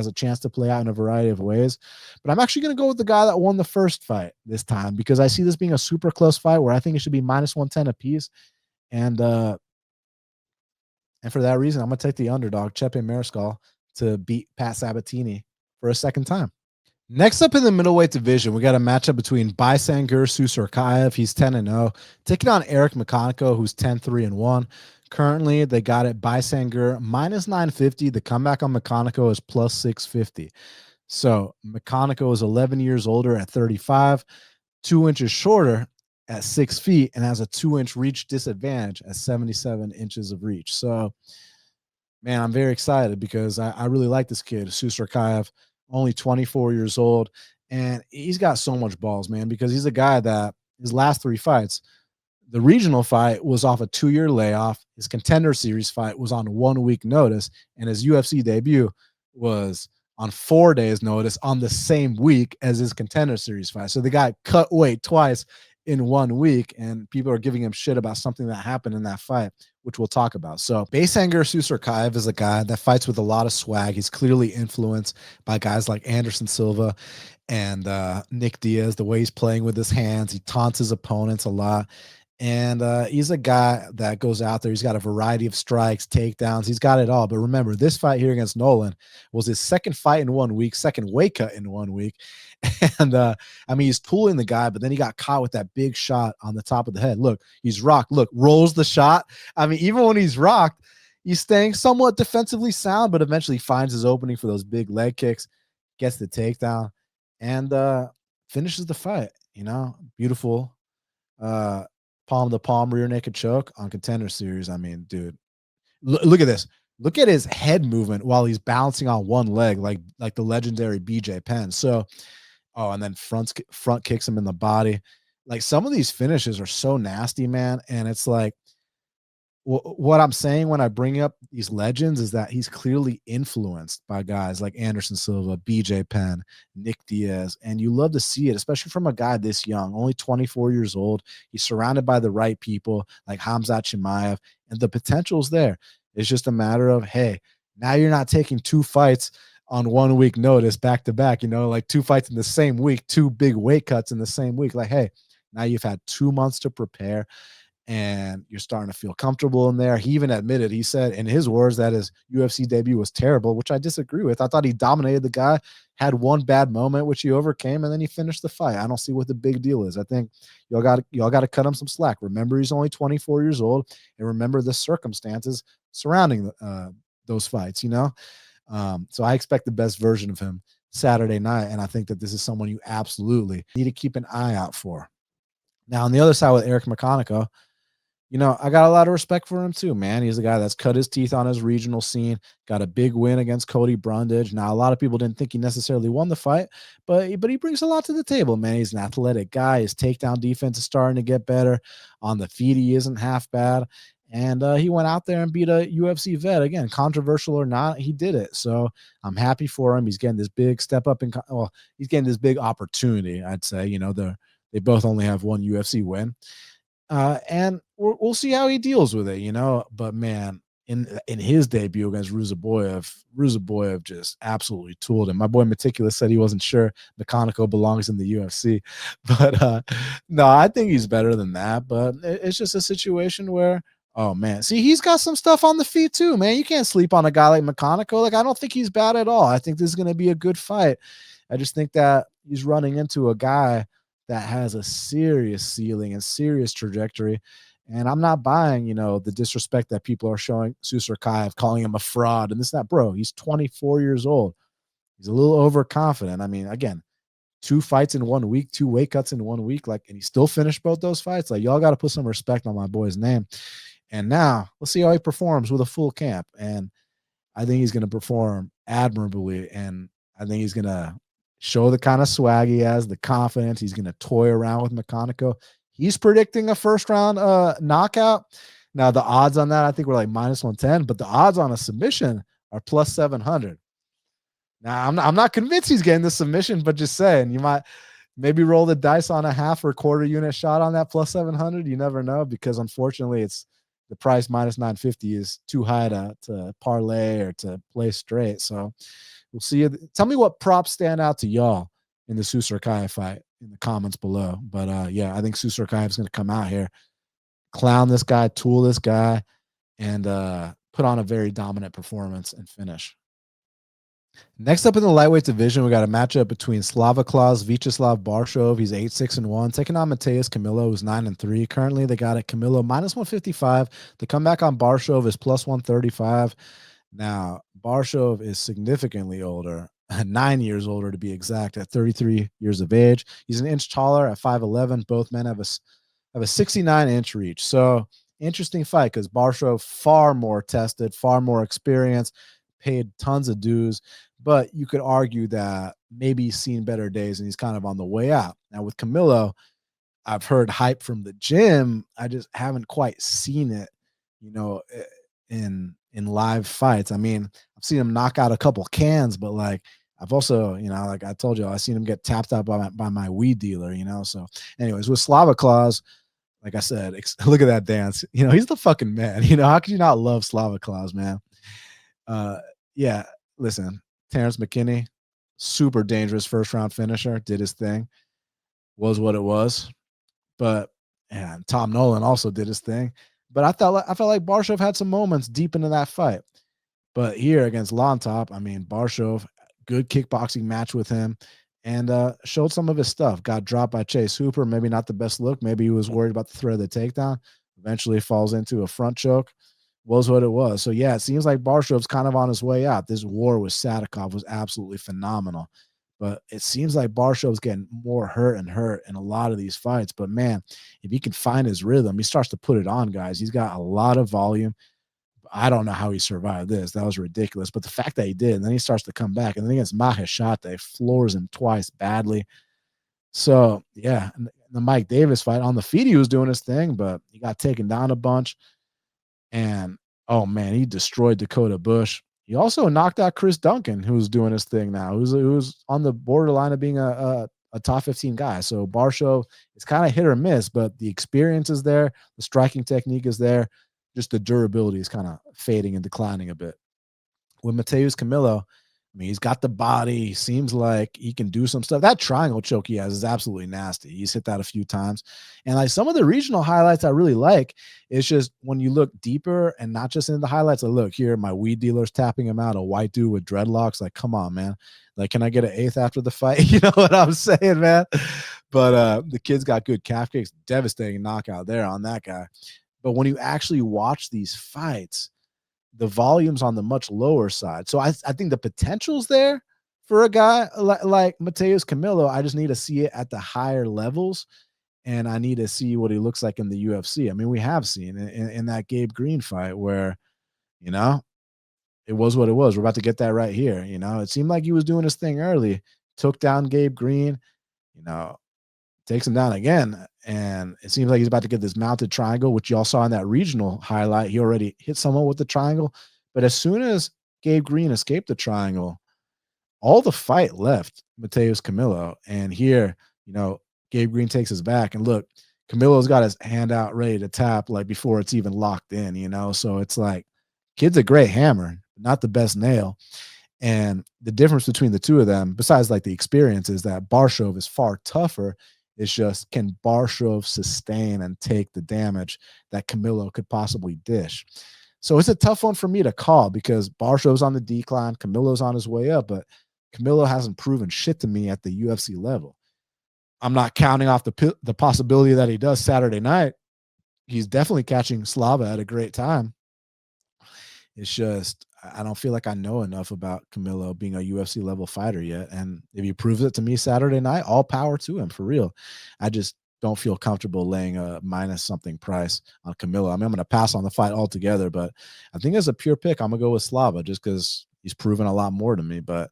Speaker 1: a chance to play out in a variety of ways. But I'm actually going to go with the guy that won the first fight this time because I see this being a super close fight where I think it should be minus 110 apiece. And for that reason, I'm going to take the underdog, Chepe Mariscal, to beat Pat Sabatini for a second time. Next up in the middleweight division, we got a matchup between Baisangur Susurkaev, he's 10-0, taking on Eric Mechanico, who's 10-3-1. Currently, they got it Baisangur minus 950. The comeback on Mechanico is plus 650. So Mechanico is 11 years older at 35, 2 inches shorter at 6 feet, and has a 2-inch reach disadvantage at 77 inches of reach. So, man, I'm very excited because I really like this kid, Susurkaev, only 24 years old. And he's got so much balls, man, because he's a guy that his last 3 fights, the regional fight was off a 2-year layoff. His contender series fight was on 1 week notice. And his UFC debut was on 4 days notice on the same week as his contender series fight. So the guy cut weight twice in 1 week, and people are giving him shit about something that happened in that fight, which we'll talk about. So Baisangur Susurkaev is a guy that fights with a lot of swag. He's clearly influenced by guys like Anderson Silva and Nick Diaz, the way he's playing with his hands. He taunts his opponents a lot. And he's a guy that goes out there. He's got a variety of strikes, takedowns. He's got it all. But remember, this fight here against Nolan was his second fight in 1 week, second weight cut in 1 week. And I mean, he's pulling the guy, but then he got caught with that big shot on the top of the head. Look, he's rocked. Look, rolls the shot. I mean, even when he's rocked, he's staying somewhat defensively sound, but eventually finds his opening for those big leg kicks, gets the takedown, and finishes the fight. You know, beautiful. Palm to palm rear naked choke on contender series. I mean, dude, look at this. Look at his head movement while he's balancing on one leg, like the legendary BJ Penn. So, oh, and then front kicks him in the body. Like some of these finishes are so nasty, man. And it's like what I'm saying when I bring up these legends is that he's clearly influenced by guys like Anderson Silva, BJ Penn, Nick Diaz, and you love to see it, especially from a guy this young, only 24 years old. He's surrounded by the right people like Khamzat Chimaev, and the potential's there. It's just a matter of, hey, now you're not taking two fights on 1 week notice back to back, like two fights in the same week, two big weight cuts in the same week. Like, hey, now you've had 2 months to prepare and you're starting to feel comfortable in there. He even admitted, he said in his words that his UFC debut was terrible, which I disagree with. I thought he dominated the guy, had one bad moment, which he overcame, and then he finished the fight. I don't see what the big deal is. I think y'all got to cut him some slack. Remember, he's only 24 years old, and remember the circumstances surrounding those fights, So I expect the best version of him Saturday night, and I think that this is someone you absolutely need to keep an eye out for. Now, on the other side with Eric McConaughey, I got a lot of respect for him too, man. He's a guy that's cut his teeth on his regional scene, got a big win against Cody Brundage. Now, a lot of people didn't think he necessarily won the fight, but he brings a lot to the table, man. He's an athletic guy. His takedown defense is starting to get better. On the feet, he isn't half bad. And he went out there and beat a UFC vet. Again, controversial or not, he did it. So I'm happy for him. He's getting this big step up he's getting this big opportunity, I'd say. They both only have one UFC win. And we'll see how he deals with it, But man, in his debut against Ruzaboyev just absolutely tooled him. My boy Meticulous said he wasn't sure McConaughey belongs in the UFC, but no, I think he's better than that. But it's just a situation where, oh man, see, he's got some stuff on the feet too, man. You can't sleep on a guy like McConaughey. Like, I don't think he's bad at all. I think this is going to be a good fight. I just think that he's running into a guy that has a serious ceiling and serious trajectory. And I'm not buying, the disrespect that people are showing Susurkaev, calling him a fraud and this, that, bro. He's 24 years old. He's a little overconfident. I mean, again, 2 fights in 1 week, 2 weight cuts in 1 week, and he still finished both those fights. Like, y'all got to put some respect on my boy's name. And now let's see how he performs with a full camp. And I think he's going to perform admirably. And I think he's going to show the kind of swag he has, the confidence. He's going to toy around with McConaughey. He's predicting a first round knockout. Now, the odds on that, I think, we're like -110, but the odds on a submission are +700. Now, I'm not convinced he's getting the submission, but just saying, you might maybe roll the dice on a half or quarter unit shot on that +700. You never know, because unfortunately, it's the price -950 is too high to parlay or to play straight. So we'll see. Tell me what props stand out to y'all in the Susurkaev fight in the comments below. But yeah, I think Susurkaev is going to come out here, clown this guy, tool this guy, and put on a very dominant performance and finish. Next up in the lightweight division, we got a matchup between Slavaklaus Vyacheslav Barshov. He's 8-6-1, taking on Mateus Camilo, who's 9-3. Currently, they got it Camilo -155. The comeback on Barshov is +135. Now, Barshov is significantly older, 9 years older to be exact, at 33 years of age. He's an inch taller at 5'11". Both men have a 69-inch reach. So, interesting fight because Barshov far more tested, far more experienced, paid tons of dues. But you could argue that maybe he's seen better days and he's kind of on the way out. Now, with Camilo, I've heard hype from the gym. I just haven't quite seen it, in live fights. I mean, I've seen him knock out a couple cans, but like I've also, like I told you, I've seen him get tapped out by my weed dealer, So anyways, with Slavaklaus, like I said, look at that dance. He's the fucking man. How could you not love Slavaklaus, man? Yeah, listen, Terrence McKinney, super dangerous first round finisher, did his thing, was what it was. But and Tom Nolan also did his thing. But I felt like Barshov had some moments deep into that fight. But here against Lontop, I mean, Barshov, good kickboxing match with him, and showed some of his stuff. Got dropped by Chase Hooper, maybe not the best look. Maybe he was worried about the threat of the takedown. Eventually falls into a front choke. Was what it was. So yeah, it seems like Barshov's kind of on his way out. This war with Sadikov was absolutely phenomenal. But it seems like Barshov's getting more hurt in a lot of these fights. But man, if he can find his rhythm, he starts to put it on, guys. He's got a lot of volume. I don't know how he survived this. That was ridiculous. But the fact that he did, and then he starts to come back, and then against Makhachev, floors him twice badly. So yeah, the Mike Davis fight on the feet, he was doing his thing, but he got taken down a bunch. And oh man, he destroyed Dakota Bush. He also knocked out Chris Duncan, who's doing his thing now, who's on the borderline of being a top 15 guy. So Barsho is kind of hit or miss, but the experience is there, the striking technique is there, just the durability is kind of fading and declining a bit. With Mateus Camilo, I mean, he's got the body. He seems like he can do some stuff. That triangle choke he has is absolutely nasty. He's hit that a few times. And like some of the regional highlights I really like, it's just when you look deeper and not just in the highlights, I look here, my weed dealer's tapping him out, a white dude with dreadlocks. Like, come on, man. Like, can I get an eighth after the fight? You know what I'm saying, man? But the kid's got good calf kicks, devastating knockout there on that guy. But when you actually watch these fights, the volume's on the much lower side. So I think the potential's there for a guy like Mateus Camilo. I just need to see it at the higher levels, and I need to see what he looks like in the UFC. I mean, we have seen in that Gabe Green fight where, you know, it was what it was. We're about to get that right here. You know, it seemed like he was doing his thing early, took down Gabe Green, you know, takes him down again. And it seems like he's about to get this mounted triangle, which y'all saw in that regional highlight. He already hit someone with the triangle. But as soon as Gabe Green escaped the triangle, all the fight left Mateus Camilo. And here, you know, Gabe Green takes his back. And look, Camilo's got his hand out ready to tap like before it's even locked in, you know? So it's like, kid's a great hammer, not the best nail. And the difference between the two of them, besides like the experience, is that Barsho is far tougher. It's just, can Barsho sustain and take the damage that Camilo could possibly dish? So it's a tough one for me to call because Barsho's on the decline, Camilo's on his way up, but Camilo hasn't proven shit to me at the UFC level. I'm not counting off the possibility that he does Saturday night. He's definitely catching Slava at a great time. It's just, I don't feel like I know enough about Camilo being a UFC level fighter yet. And if he proves it to me Saturday night, all power to him, for real. I just don't feel comfortable laying a minus something price on Camilo. I mean, I'm going to pass on the fight altogether, but I think as a pure pick, I'm going to go with Slava just because he's proven a lot more to me. But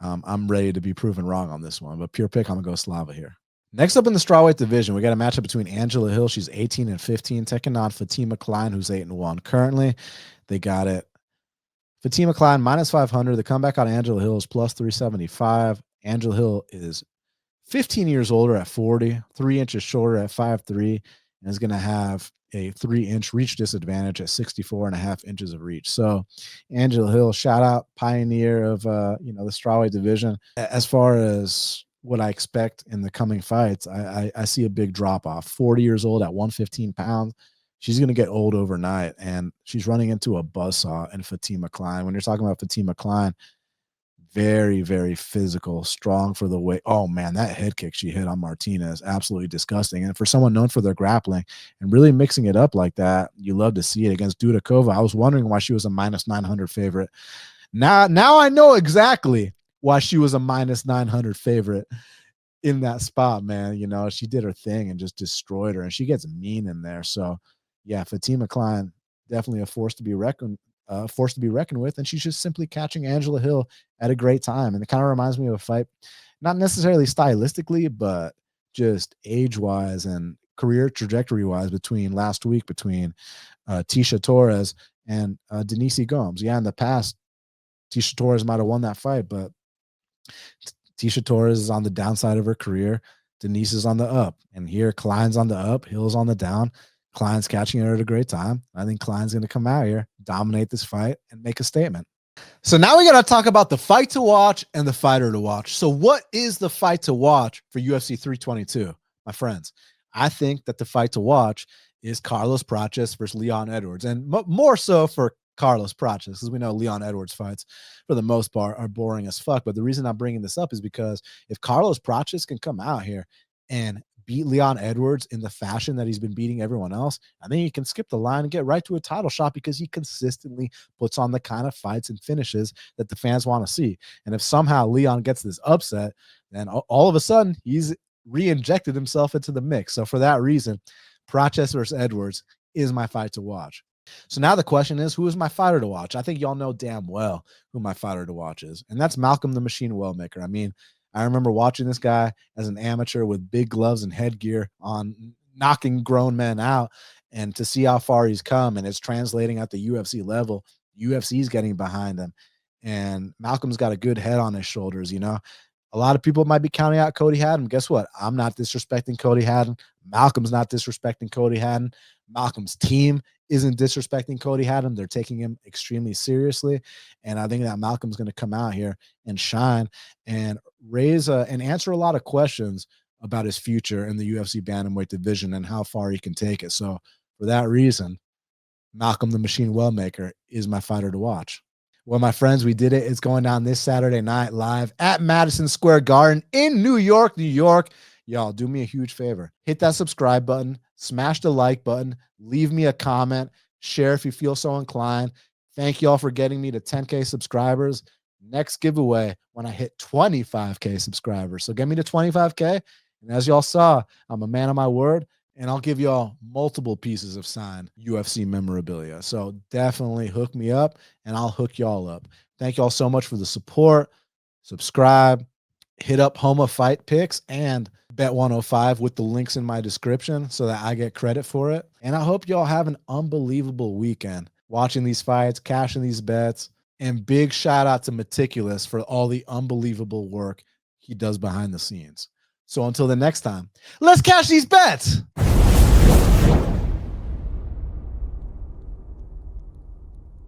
Speaker 1: I'm ready to be proven wrong on this one. But pure pick, I'm going to go Slava here. Next up in the strawweight division, we got a matchup between Angela Hill. She's 18-15, taking on Fatima Klein, who's 8-1 currently. They got it. Fatima Klein minus 500. The comeback on Angela Hill is plus 375. Angela Hill is 15 years older at 40, 3 inches shorter at 5'3", and is going to have a 3-inch reach disadvantage at 64.5 inches of reach. So Angela Hill, shout out, pioneer of the strawweight division. As far as what I expect in the coming fights, I see a big drop off. 40 years old at 115 pounds. She's going to get old overnight, and she's running into a buzzsaw in Fatima Klein. When you're talking about Fatima Klein, very, very physical, strong for the weight. Oh, man, that head kick she hit on Martinez, absolutely disgusting. And for someone known for their grappling and really mixing it up like that, you love to see it against Dudakova. I was wondering why she was a minus 900 favorite. Now I know exactly why she was a minus 900 favorite in that spot, man. You know, she did her thing and just destroyed her, and she gets mean in there. So, yeah, Fatima Klein, definitely a force to be reckoned with, and she's just simply catching Angela Hill at a great time. And it kind of reminds me of a fight, not necessarily stylistically, but just age-wise and career trajectory-wise between Tisha Torres and Denis Gomes. Yeah, in the past, Tisha Torres might have won that fight, but Tisha Torres is on the downside of her career. Denis is on the up. And here, Klein's on the up, Hill's on the down. Klein's catching her at a great time. I think Klein's going to come out here, dominate this fight, and make a statement. So now we got to talk about the fight to watch and the fighter to watch. So what is the fight to watch for UFC 322, my friends? I think that the fight to watch is Carlos Prates versus Leon Edwards, and more so for Carlos Prates, because we know Leon Edwards fights, for the most part, are boring as fuck. But the reason I'm bringing this up is because if Carlos Prates can come out here and beat Leon Edwards in the fashion that he's been beating everyone else, I think he can skip the line and get right to a title shot, because he consistently puts on the kind of fights and finishes that the fans want to see. And if somehow Leon gets this upset, then all of a sudden he's re-injected himself into the mix. So for that reason, Prates versus Edwards is my fight to watch. So now the question is, who is my fighter to watch? I think y'all know damn well who my fighter to watch is, and that's Malcolm the Machine Wellmaker. I mean, I remember watching this guy as an amateur with big gloves and headgear on, knocking grown men out, and to see how far he's come, and it's translating at the UFC level. UFC's getting behind him, and Malcolm's got a good head on his shoulders. You know, a lot of people might be counting out Cody Haddon. Guess what? I'm not disrespecting Cody Haddon. Malcolm's not disrespecting Cody Haddon. Malcolm's team isn't disrespecting Cody Haddon. They're taking him extremely seriously. And I think that Malcolm's going to come out here and shine and raise and answer a lot of questions about his future in the UFC bantamweight division and how far he can take it. So for that reason, Malcolm the Machine Wellmaker is my fighter to watch. Well, my friends, we did it. It's going down this Saturday night live at Madison Square Garden in New York, New York. Y'all, do me a huge favor. Hit that subscribe button, smash the like button, leave me a comment, share if you feel so inclined. Thank y'all for getting me to 10K subscribers. Next giveaway when I hit 25K subscribers. So get me to 25K. And as y'all saw, I'm a man of my word, and I'll give y'all multiple pieces of signed UFC memorabilia. So definitely hook me up, and I'll hook y'all up. Thank y'all so much for the support. Subscribe, hit up Homa Fight Picks and Bet 105 with the links in my description so that I get credit for it. And I hope y'all have an unbelievable weekend watching these fights, cashing these bets, and big shout out to Meticulous for all the unbelievable work he does behind the scenes. So until the next time, let's cash these bets.